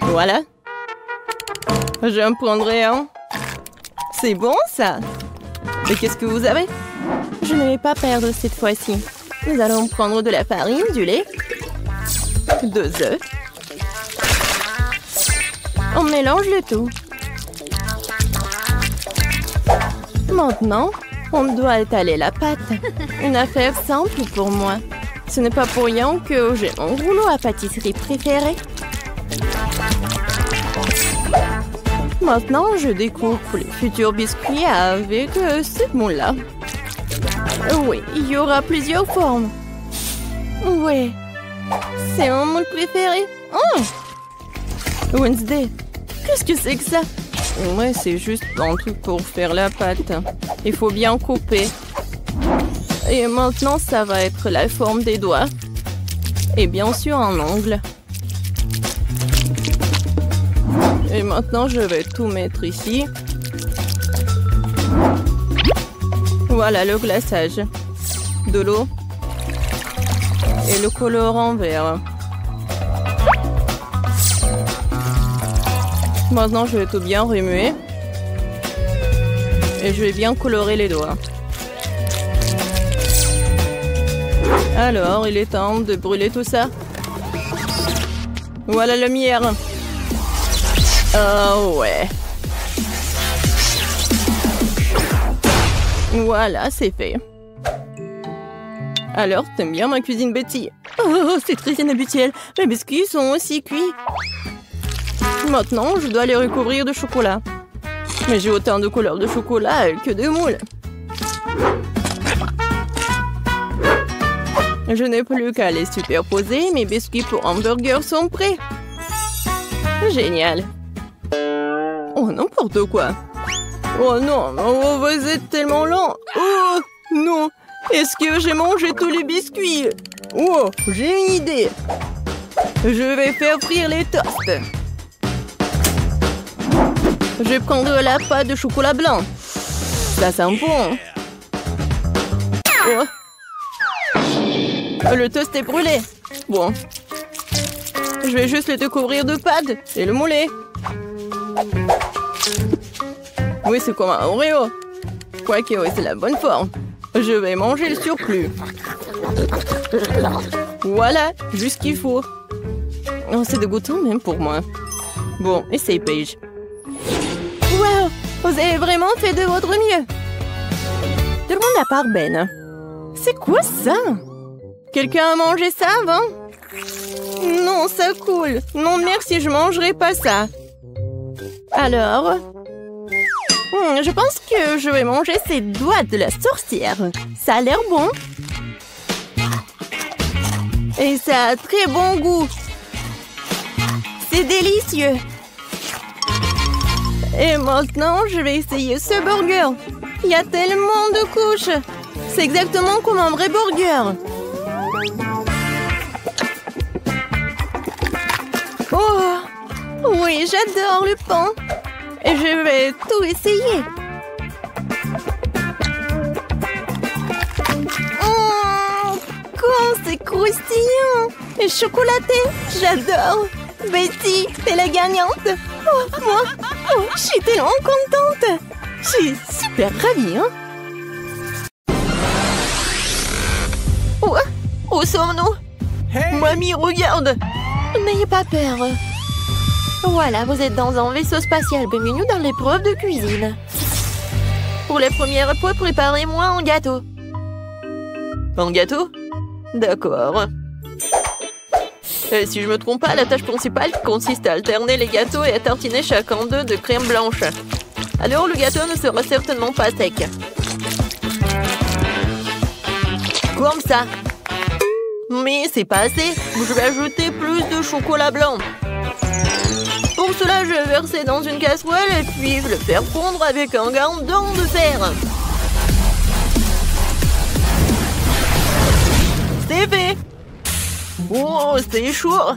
Voilà. Je me prendrai un. C'est bon, ça? Et qu'est-ce que vous avez? Je ne vais pas perdre cette fois-ci. Nous allons prendre de la farine, du lait, 2 œufs. on mélange le tout. Maintenant, on doit étaler la pâte. Une affaire simple pour moi. Ce n'est pas pour rien que j'ai mon rouleau à pâtisserie préféré. Maintenant, je découpe les futurs biscuits avec ce moule-là. Oui, il y aura plusieurs formes. Oui, c'est mon moule préféré. Oh! Wednesday, qu'est-ce que c'est que ça? Ouais, c'est juste un truc pour faire la pâte. Il faut bien couper. Et maintenant, ça va être la forme des doigts. Et bien sûr, un ongle. Et maintenant, je vais tout mettre ici. Voilà le glaçage. De l'eau. Et le colorant vert. Maintenant, je vais tout bien remuer. Et je vais bien colorer les doigts. Alors, il est temps de brûler tout ça. Voilà la lumière. Oh ouais. Voilà, c'est fait. Alors, t'aimes bien ma cuisine, Betty? Oh, c'est très inhabituel. Mes biscuits sont aussi cuits. Maintenant, je dois les recouvrir de chocolat. Mais j'ai autant de couleurs de chocolat que de moules. Je n'ai plus qu'à les superposer. Mes biscuits pour hamburger sont prêts. Génial. Oh, n'importe quoi. Oh non, oh, vous êtes tellement lent. Oh non, est-ce que j'ai mangé tous les biscuits? Oh, j'ai une idée. Je vais faire frire les toasts. Je vais prendre la pâte de chocolat blanc. Ça sent bon. Oh. Le toast est brûlé. Bon. Je vais juste le découvrir de pâte et le mouler. Oui, c'est comme un Oreo. Quoique, oui, c'est la bonne forme. Je vais manger le surplus. Voilà, juste ce qu'il faut. Oh, c'est dégoûtant même pour moi. Bon, essaye, Paige. Wow, vous avez vraiment fait de votre mieux. Tout le monde à part Ben. C'est quoi ça? Quelqu'un a mangé ça avant? Non, ça coule. Non, merci, je mangerai pas ça. Alors? Je pense que je vais manger ces doigts de la sorcière. Ça a l'air bon. Et ça a très bon goût. C'est délicieux. Et maintenant, je vais essayer ce burger. Il y a tellement de couches. C'est exactement comme un vrai burger. Oh, oui, j'adore le pain. Et je vais tout essayer. Oh, comme c'est croustillant. Et chocolaté, j'adore. Betty, t'es la gagnante. Oh, moi, oh, je suis tellement contente. Je suis super ravie, hein. Où sommes-nous? Hey. Mamie, regarde. N'ayez pas peur. Voilà, vous êtes dans un vaisseau spatial. Bienvenue dans l'épreuve de cuisine. Pour la première fois, préparez-moi un gâteau. Un gâteau? D'accord. Et si je me trompe pas, la tâche principale consiste à alterner les gâteaux et à tartiner chacun d'eux de crème blanche. Alors le gâteau ne sera certainement pas sec. Comme ça. Mais c'est pas assez. Je vais ajouter plus de chocolat blanc. Pour cela, je vais verser dans une casserole et puis le faire fondre avec un gandon de fer. C'est fait. Oh, c'est chaud.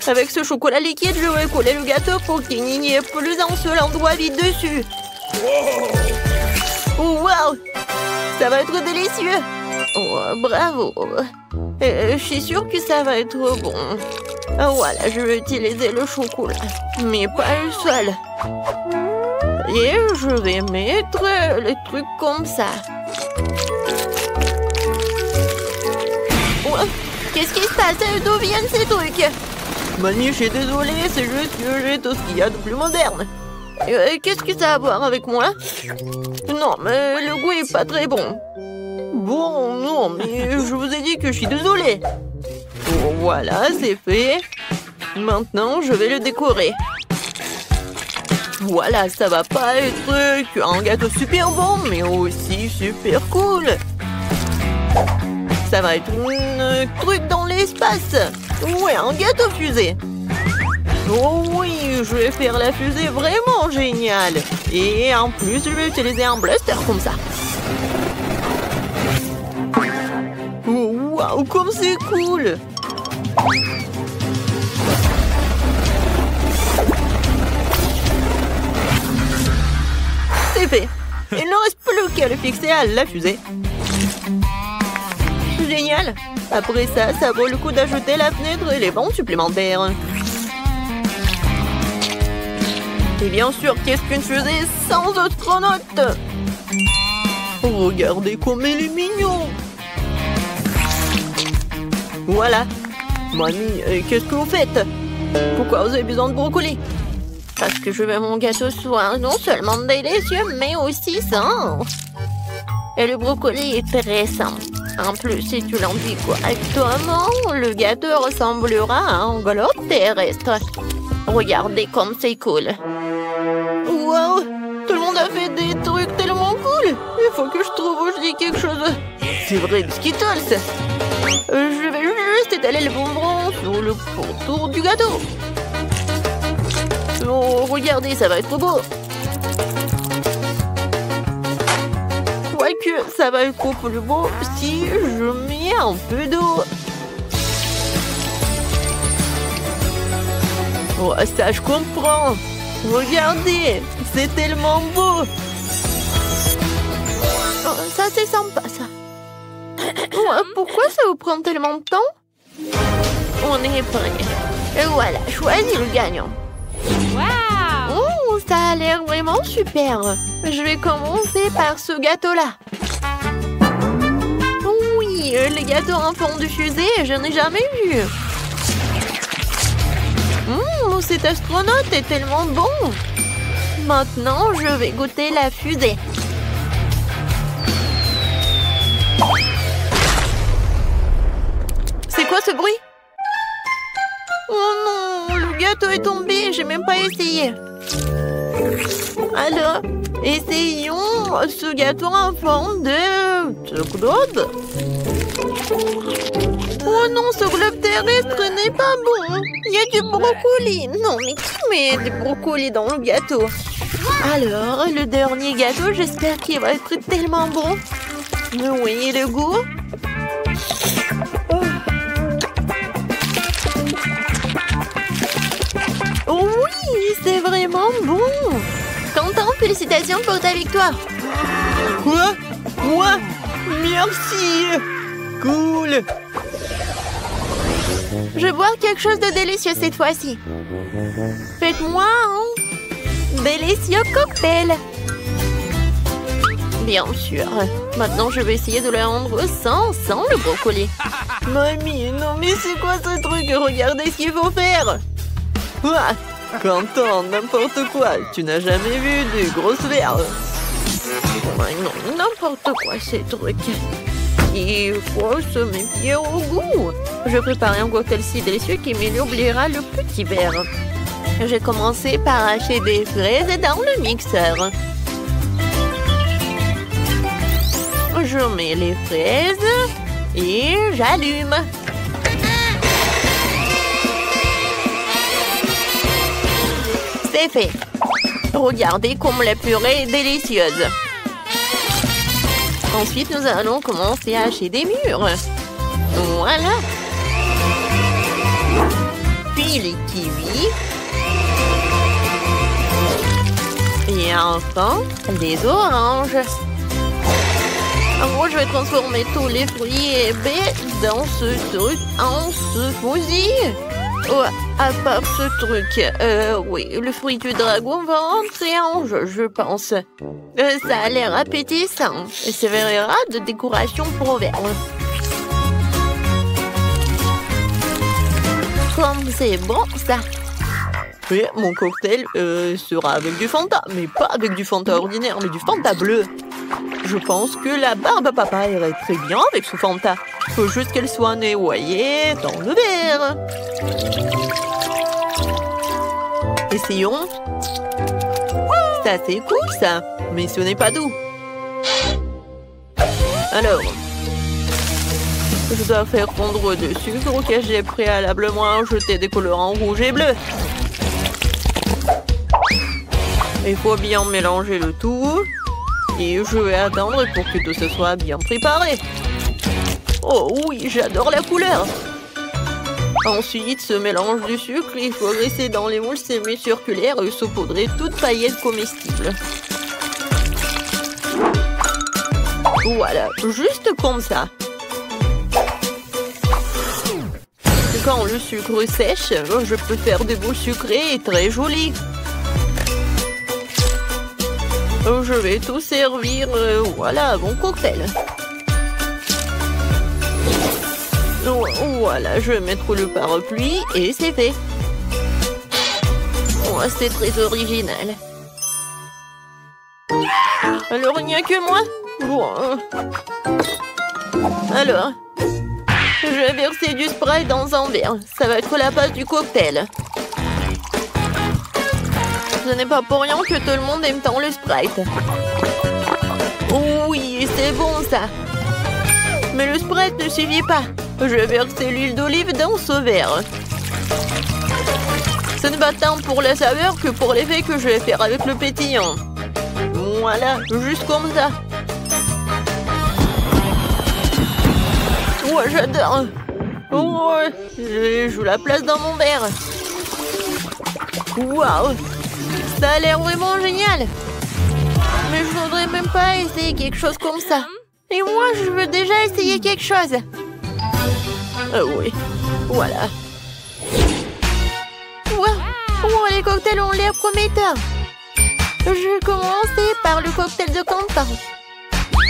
Avec ce chocolat liquide, je vais coller le gâteau pour qu'il n'y ait plus un seul endroit vide dessus. Oh, wow! Ça va être délicieux. Oh, bravo. Je suis sûre que ça va être bon. Voilà, je vais utiliser le chocolat, mais pas le seul. Et je vais mettre les trucs comme ça. Oh, qu'est-ce qui se passe? D'où viennent ces trucs? Mani, je suis désolée, c'est juste que j'ai tout ce qu'il y a de plus moderne. Qu'est-ce que ça a à voir avec moi? Non, mais le goût est pas très bon. Bon, non, mais je vous ai dit que je suis désolée. Oh, voilà, c'est fait. Maintenant, je vais le décorer. Voilà, ça va pas être un gâteau super bon, mais aussi super cool. Ça va être un truc dans l'espace. Ouais, un gâteau fusée. Oh oui, je vais faire la fusée vraiment géniale. Et en plus, je vais utiliser un blaster comme ça. Oh, waouh, comme c'est cool! C'est fait. Il ne reste plus qu'à le fixer à la fusée. Génial! Après ça, ça vaut le coup d'ajouter la fenêtre et les bancs supplémentaires. Et bien sûr, qu'est-ce qu'une fusée sans astronaute? Regardez comme il est mignon! Voilà. Mamie, qu'est-ce que vous faites? Pourquoi vous avez besoin de brocoli? Parce que je veux mon gâteau soit non seulement délicieux, mais aussi sain. Et le brocoli est très sain. En plus, si tu l'enduis correctement, le gâteau ressemblera à un globe terrestre. Regardez comme c'est cool. Wow! Tout le monde a fait des trucs tellement cool. Il faut que je trouve où je dis quelque chose. C'est vrai, des Skittles. Je vais juste étaler le bonbon sur le pourtour du gâteau. Oh, regardez, ça va être beau. Quoique, ça va être plus beau si je mets un peu d'eau. Oh, ça, je comprends. Regardez, c'est tellement beau. Oh, ça, c'est sympa, ça. Pourquoi ça vous prend tellement de temps? On est prêt. Et voilà, choisis le gagnant. Wow! Oh, ça a l'air vraiment super. Je vais commencer par ce gâteau-là. Oui, les gâteaux en forme de fusée, je n'ai jamais vu. Cet astronaute est tellement bon. Maintenant, je vais goûter la fusée. C'est quoi ce bruit? Oh non, le gâteau est tombé, j'ai même pas essayé. Alors, essayons ce gâteau en forme de globe. Oh non, ce globe terrestre n'est pas bon. Il y a du brocoli. Non, mais qui met du brocoli dans le gâteau? Alors, le dernier gâteau, j'espère qu'il va être tellement bon. Oui, le goût. Oh oui, c'est vraiment bon. Quentin, félicitations pour ta victoire. Quoi? Moi? Merci. Cool. Je vais boire quelque chose de délicieux cette fois-ci. Faites-moi un délicieux cocktail. Bien sûr. Maintenant, je vais essayer de le rendre sans le brocoli. Mamie, non mais c'est quoi ce truc? Regardez ce qu'il faut faire. Ah, Quentin, n'importe quoi. Tu n'as jamais vu de grosses verres. Non, n'importe quoi ces trucs. Il faut se méfier au goût. Je vais préparer un cocktail si délicieux qui m'oubliera le petit verre. J'ai commencé par hacher des fraises dans le mixeur. Je mets les fraises et j'allume. C'est fait. Regardez comme la purée est délicieuse. Ensuite, nous allons commencer à hacher des mûres. Voilà. Puis les kiwis. Et enfin, les oranges. Moi, je vais transformer tous les fruits et baies dans ce truc en smoothie. Oh, à part ce truc, oui, le fruit du dragon va entrer en jeu, je pense. Ça a l'air appétissant. Et servira de décoration pour Auvergne. Comme c'est bon, ça. Et mon cocktail sera avec du Fanta, mais pas avec du Fanta ordinaire, mais du Fanta bleu. Je pense que la barbe à papa irait très bien avec ce Fanta. Faut juste qu'elle soit noyée dans le verre. Essayons. Ça, c'est cool, ça. Mais ce n'est pas doux. Alors, je dois faire fondre du sucre auquel j'ai préalablement ajouté des colorants rouges et bleus. Il faut bien mélanger le tout. Et je vais attendre pour que tout ce soit bien préparé. Oh oui, j'adore la couleur. Ensuite, ce mélange du sucre, il faut glisser dans les moules semi-circulaires et saupoudrer toute paillette comestible. Voilà, juste comme ça. Quand le sucre sèche, je peux faire des boules sucrées et très jolies. Je vais tout servir, voilà, mon cocktail. Voilà, je vais mettre le parapluie et c'est fait. Oh, c'est très original. Alors, il n'y a que moi? Bon. Alors, je vais verser du Sprite dans un verre. Ça va être la base du cocktail. Ce n'est pas pour rien que tout le monde aime tant le Sprite. Oui, c'est bon ça. Mais le Sprite ne suffit pas. Je vais verser l'huile d'olive dans ce verre. Ce n'est pas tant pour la saveur que pour l'effet que je vais faire avec le pétillant. Voilà, juste comme ça. Ouais, j'adore. Ouais, je joue la place dans mon verre. Waouh! Ça a l'air vraiment génial. Mais je voudrais même pas essayer quelque chose comme ça. Et moi, je veux déjà essayer quelque chose. Oui, voilà. Wow, les cocktails ont l'air prometteurs. Je vais commencer par le cocktail de Quentin.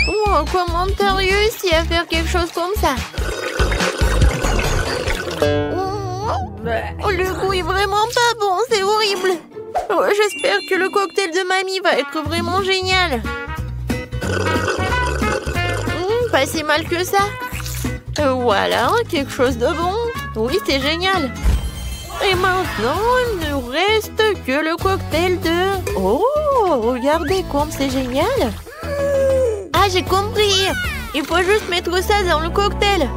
Wow, comment t'as réussi à faire quelque chose comme ça? Oh, le goût est vraiment pas bon, c'est horrible. Oh, j'espère que le cocktail de mamie va être vraiment génial. Pas si mal que ça. Voilà, quelque chose de bon. Oui, c'est génial. Et maintenant, il ne reste que le cocktail de... Oh, regardez comme c'est génial. Ah, j'ai compris. Il faut juste mettre ça dans le cocktail.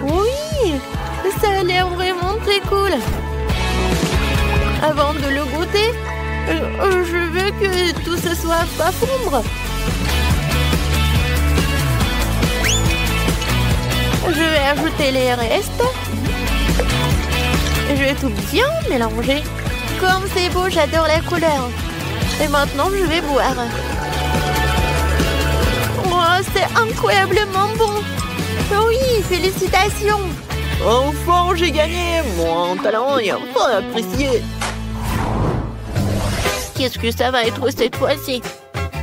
Oui, ça a l'air vraiment très cool. Avant de le goûter, je veux que tout ce soit pas fondre. Je vais ajouter les restes. Je vais tout bien mélanger. Comme c'est beau, j'adore la couleur. Et maintenant, je vais boire. Oh, c'est incroyablement bon. Oui, félicitations. Enfin, j'ai gagné. Mon talent est enfin apprécié. Qu'est-ce que ça va être cette fois-ci?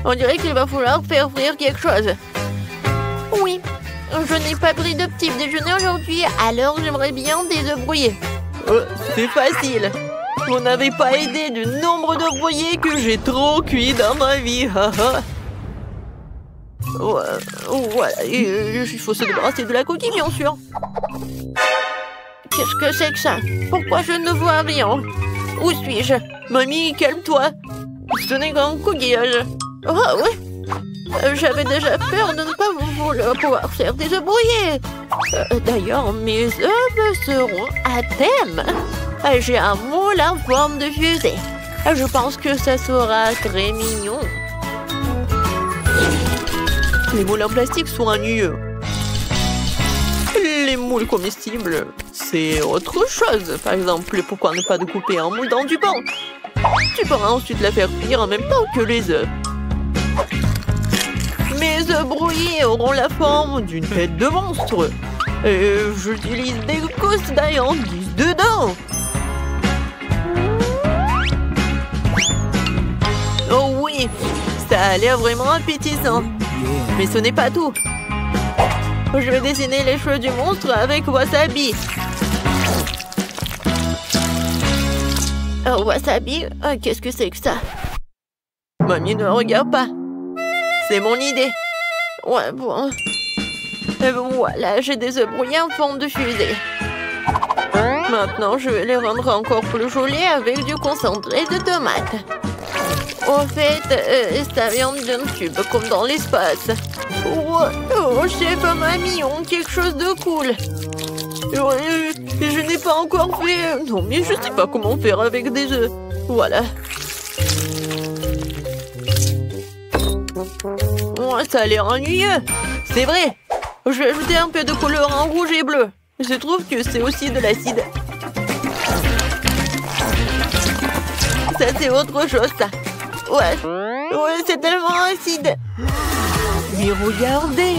On dirait qu'il va falloir faire frire quelque chose. Oui, je n'ai pas pris de petit déjeuner aujourd'hui, alors j'aimerais bien des œufs brouillés. C'est facile. Vous n'avez pas aidé du nombre d'œufs brouillés que j'ai trop cuit dans ma vie. Voilà, il faut se débarrasser de la coquille, bien sûr. Qu'est-ce que c'est que ça? Pourquoi je ne vois rien? Où suis-je? Mamie, calme-toi. Ce n'est qu'un coquillage. Oh, ouais. J'avais déjà peur de ne pas pouvoir faire des œufs brouillés. D'ailleurs, mes œufs seront à thème. J'ai un moule en forme de fusée. Je pense que ça sera très mignon. Les moules en plastique sont ennuyeux. Les moules comestibles, c'est autre chose. Par exemple, pourquoi ne pas couper un moule dans du pain? Tu pourras ensuite la faire cuire en même temps que les œufs. Mes œufs brouillés auront la forme d'une tête de monstre. Et j'utilise des gousses d'ail en guise de dents. Oh oui, ça a l'air vraiment appétissant. Mais ce n'est pas tout. Je vais dessiner les cheveux du monstre avec wasabi. Wasabi, qu'est-ce que c'est que ça? Mamie, ne regarde pas. C'est mon idée. Ouais, bon. Et voilà, j'ai des œufs brouillés en forme de fusée. Maintenant, je vais les rendre encore plus jolis avec du concentré de tomate. En fait, ça vient d'un tube, comme dans l'espace. Oh, chef, mamie, on quelque chose de cool. Je n'ai pas encore fait... Non, mais je ne sais pas comment faire avec des œufs. Voilà. Oh, ça a l'air ennuyeux. C'est vrai. Je vais ajouter un peu de couleur en rouge et bleu. Je trouve que c'est aussi de l'acide. Ça, c'est autre chose, ça. Ouais, c'est tellement acide. Mais regardez.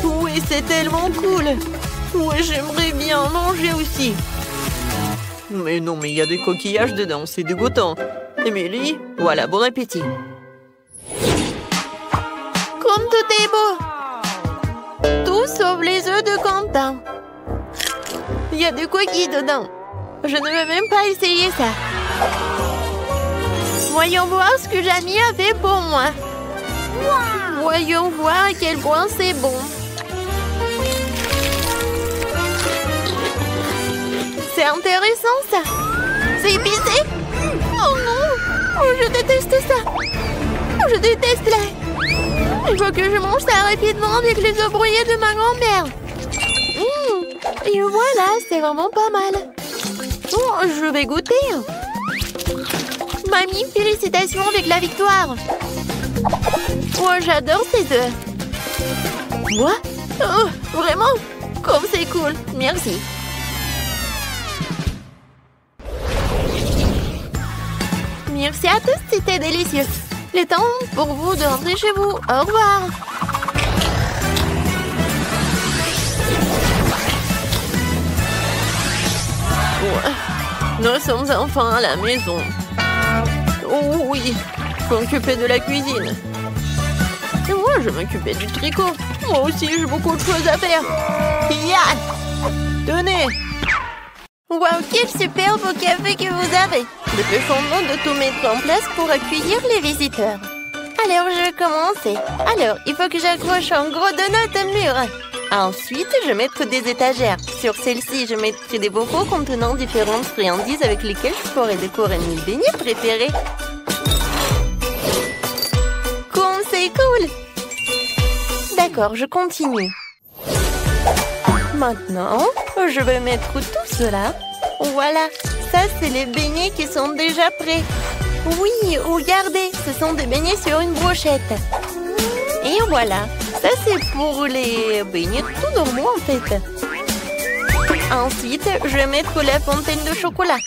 Oui, c'est tellement cool. Ouais, j'aimerais bien manger aussi. Mais non, mais il y a des coquillages dedans, c'est dégoûtant. Émilie, voilà, bon appétit. Comme tout est beau. Tout sauf les œufs de Quentin. Il y a des coquilles dedans. Je ne vais même pas essayer ça. Voyons voir ce que Jamie a fait pour moi. Voyons voir à quel point c'est bon. C'est intéressant, ça. C'est épicé. Oh non. Oh, je déteste ça. Oh, je déteste là. Il faut que je mange ça rapidement avec les œufs brouillés de ma grand-mère. Et voilà, c'est vraiment pas mal. Oh, je vais goûter. Mamie, félicitations avec la victoire. Oh, j'adore ces œufs. Moi? Oh, vraiment? Comme c'est cool. Merci. Merci à tous, c'était délicieux. Le temps pour vous de rentrer chez vous. Au revoir. Ouais. Nous sommes enfin à la maison. Oh oui, je m'occuper de la cuisine. Et moi, je m'occupais du tricot. Moi aussi, j'ai beaucoup de choses à faire. Tenez. Waouh, quel superbe café que vous avez. Dépêchons-nous de tout mettre en place pour accueillir les visiteurs. Alors, je vais commencer. Alors, il faut que j'accroche un gros donut au mur. Ensuite, je vais mettre des étagères. Sur celle-ci, je mettrai des bocaux contenant différentes friandises avec lesquelles je pourrai décorer mes beignets préférés. Comme c'est cool! D'accord, je continue. Maintenant, je vais mettre tout cela. Voilà, ça c'est les beignets qui sont déjà prêts. Oui, regardez, ce sont des beignets sur une brochette. Et voilà, ça c'est pour les beignets tout normaux en fait. Ensuite, je vais mettre la fontaine de chocolat.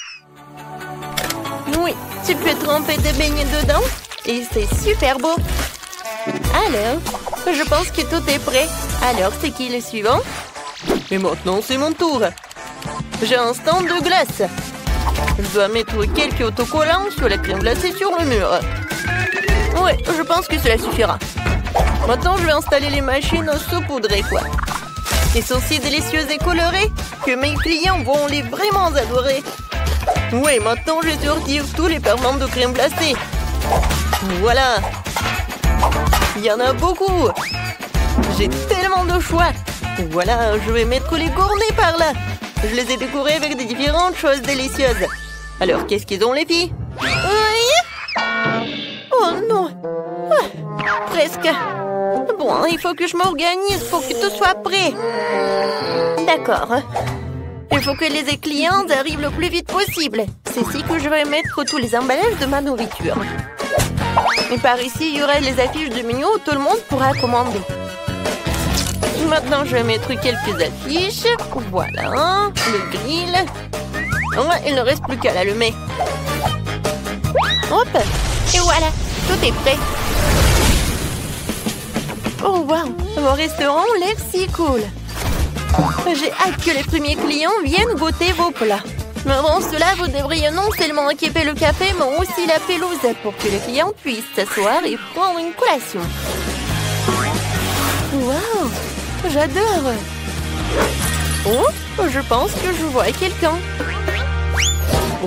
Oui, tu peux tremper des beignets dedans et c'est super beau. Alors, je pense que tout est prêt. Alors, c'est qui le suivant? Et maintenant, c'est mon tour. J'ai un stand de glace. Je dois mettre quelques autocollants sur la crème glacée sur le mur. Ouais, je pense que cela suffira. Maintenant, je vais installer les machines à saupoudrer, quoi. Ils sont si délicieuses et colorées que mes clients vont les vraiment adorer. Ouais, maintenant, je vais sortir tous les ferments de crème glacée. Voilà. Il y en a beaucoup. J'ai tellement de choix. Voilà, je vais mettre les cornets par là. Je les ai décorés avec des différentes choses délicieuses. Alors, qu'est-ce qu'ils ont, les filles? Oui. Oh non. Presque. Bon, il faut que je m'organise pour que tout soit prêt. D'accord. Il faut que les clients arrivent le plus vite possible. C'est ici que je vais mettre tous les emballages de ma nourriture. Et par ici, il y aura les affiches de menu où tout le monde pourra commander. Maintenant, je vais mettre quelques affiches. Voilà, le grill. Oh, il ne reste plus qu'à l'allumer. Hop, et voilà, tout est prêt. Oh wow, vos restaurants ont l'air si cool. J'ai hâte que les premiers clients viennent goûter vos plats. Mais avant cela, vous devriez non seulement équiper le café, mais aussi la pelouse pour que les clients puissent s'asseoir et prendre une collation. Wow, j'adore. Oh, je pense que je vois quelqu'un.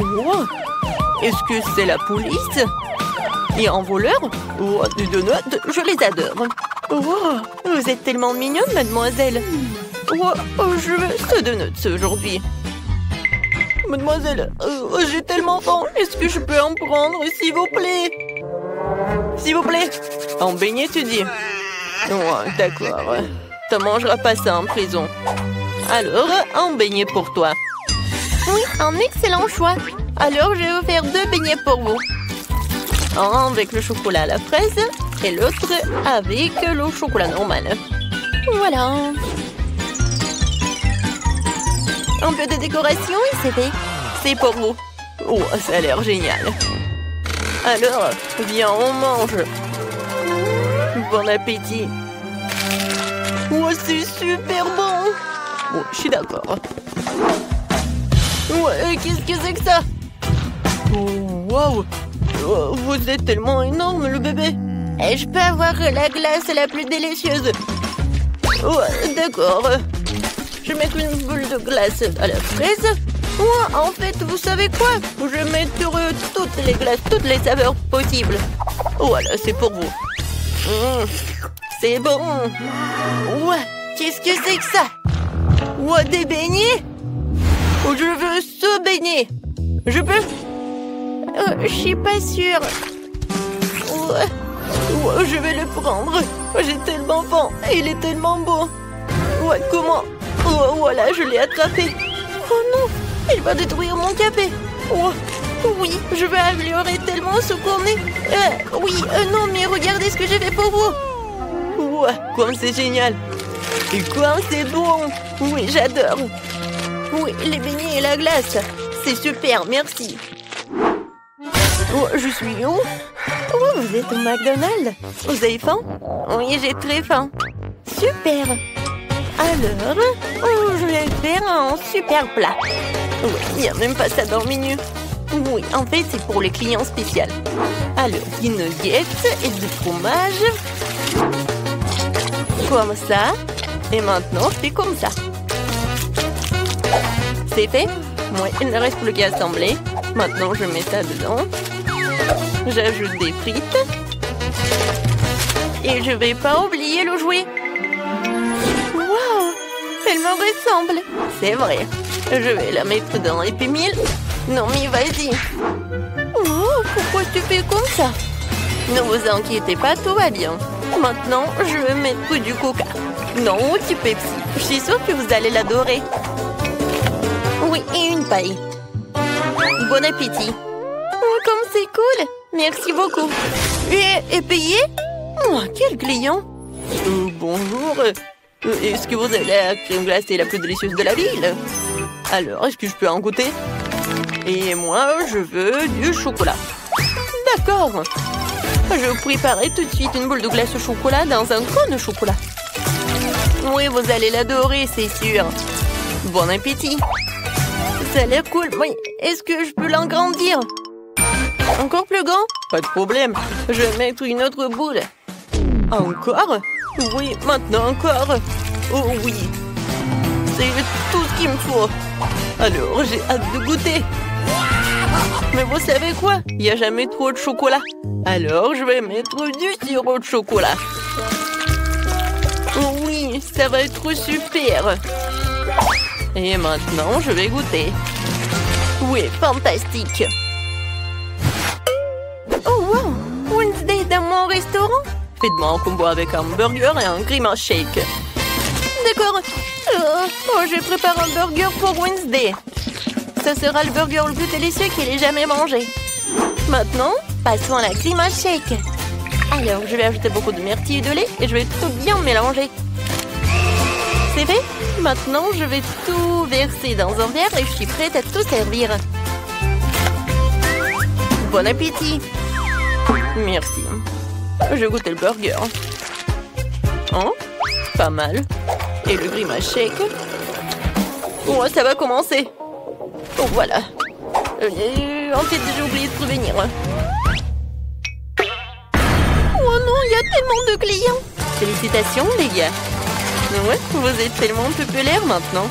Oh, est-ce que c'est la police? Et un voleur? Oh, des donuts, je les adore. Oh, vous êtes tellement mignonne, mademoiselle. Oh, je veux ce donut aujourd'hui. Mademoiselle, j'ai tellement faim. Est-ce que je peux en prendre, s'il vous plaît? S'il vous plaît. En beignet, tu dis? Oh, d'accord. Tu mangeras pas ça en prison. Alors, un beignet pour toi. Oui, un excellent choix. Alors, je vais vous faire 2 beignets pour vous. Un avec le chocolat à la fraise et l'autre avec le chocolat normal. Voilà. Un peu de décoration et c'est fait. C'est pour vous. Oh, ça a l'air génial. Alors, viens, on mange. Bon appétit. Oh, c'est super bon. Bon, je suis d'accord. Ouais, qu'est-ce que c'est que ça? Oh, wow. Oh, vous êtes tellement énorme, le bébé. Et je peux avoir la glace la plus délicieuse. Oh, d'accord. Je vais mettre une boule de glace à la fraise. Oh, en fait, vous savez quoi? Je vais mettre toutes les glaces, toutes les saveurs possibles. Voilà, c'est pour vous. C'est bon. Ouais, qu'est-ce que c'est que ça? Ouais, des beignets? Je veux ce beignet. Je peux? Je suis pas sûre. Ouais, je vais le prendre. J'ai tellement faim. Il est tellement beau. Ouais, comment? Oh, voilà, je l'ai attrapé. Oh non, il va détruire mon café. Oh, oui, je vais améliorer tellement ce qu'on est. Oui, non, mais regardez ce que j'ai fait pour vous. Ouais, comme c'est génial. Et quoi, c'est bon. Oui, j'adore. Oui, les beignets et la glace. C'est super, merci. Oh, je suis où? Oh, vous êtes au McDonald's. Vous avez faim? Oui, j'ai très faim. Super. Alors, je vais faire un super plat. Oui, il n'y a même pas ça dans le menu. Oui, en fait, c'est pour les clients spéciaux. Alors, des nuggets et du fromage. Comme ça. Et maintenant, je fais comme ça. C'est fait? Oui, il ne reste plus qu'à assembler. Maintenant, je mets ça dedans. J'ajoute des frites. Et je vais pas oublier le jouet. Waouh! Elle me ressemble. C'est vrai. Je vais la mettre dans les Happy. Non, mais vas-y. Oh, pourquoi tu fais comme ça? Ne vous inquiétez pas, tout va bien. Maintenant, je vais mettre du coca. Non, du Pepsi. Je suis sûre que vous allez l'adorer. Oui, et une paille. Bon appétit. Oh, comme c'est cool. Merci beaucoup. Et payé? Oh, quel client. Bonjour. Est-ce que vous avez la crème glacée la plus délicieuse de la ville? Alors, est-ce que je peux en goûter? Et moi, je veux du chocolat. D'accord. Je vais préparer tout de suite une boule de glace au chocolat dans un cône de chocolat. Oui, vous allez l'adorer, c'est sûr. Bon appétit. Ça a l'air cool. Oui, est-ce que je peux l'agrandir? Encore plus grand? Pas de problème. Je vais mettre une autre boule. Encore? Oui, maintenant encore. Oh oui. C'est tout ce qu'il me faut. Alors, j'ai hâte de goûter. Mais vous savez quoi? Il n'y a jamais trop de chocolat. Alors, je vais mettre du sirop de chocolat. Oh oui, ça va être super. Et maintenant, je vais goûter. Oui, fantastique. Oh wow, Wednesday dans mon restaurant? Faites-moi un combo avec un burger et un cream shake. d'accord. Je prépare un burger pour Wednesday. Ce sera le burger le plus délicieux qu'il ait jamais mangé. Maintenant, passons à la cream shake. Alors, je vais ajouter beaucoup de myrtille et de lait et je vais tout bien mélanger. C'est fait. Maintenant, je vais tout verser dans un verre et je suis prête à tout servir. Bon appétit. Merci. Je goûte le burger. Oh, pas mal. Et le grimace shake. Oh, ça va commencer. Oh, voilà. En fait, j'ai oublié de prévenir. Oh non, il y a tellement de clients. Félicitations, les gars. Ouais, vous êtes tellement populaires maintenant.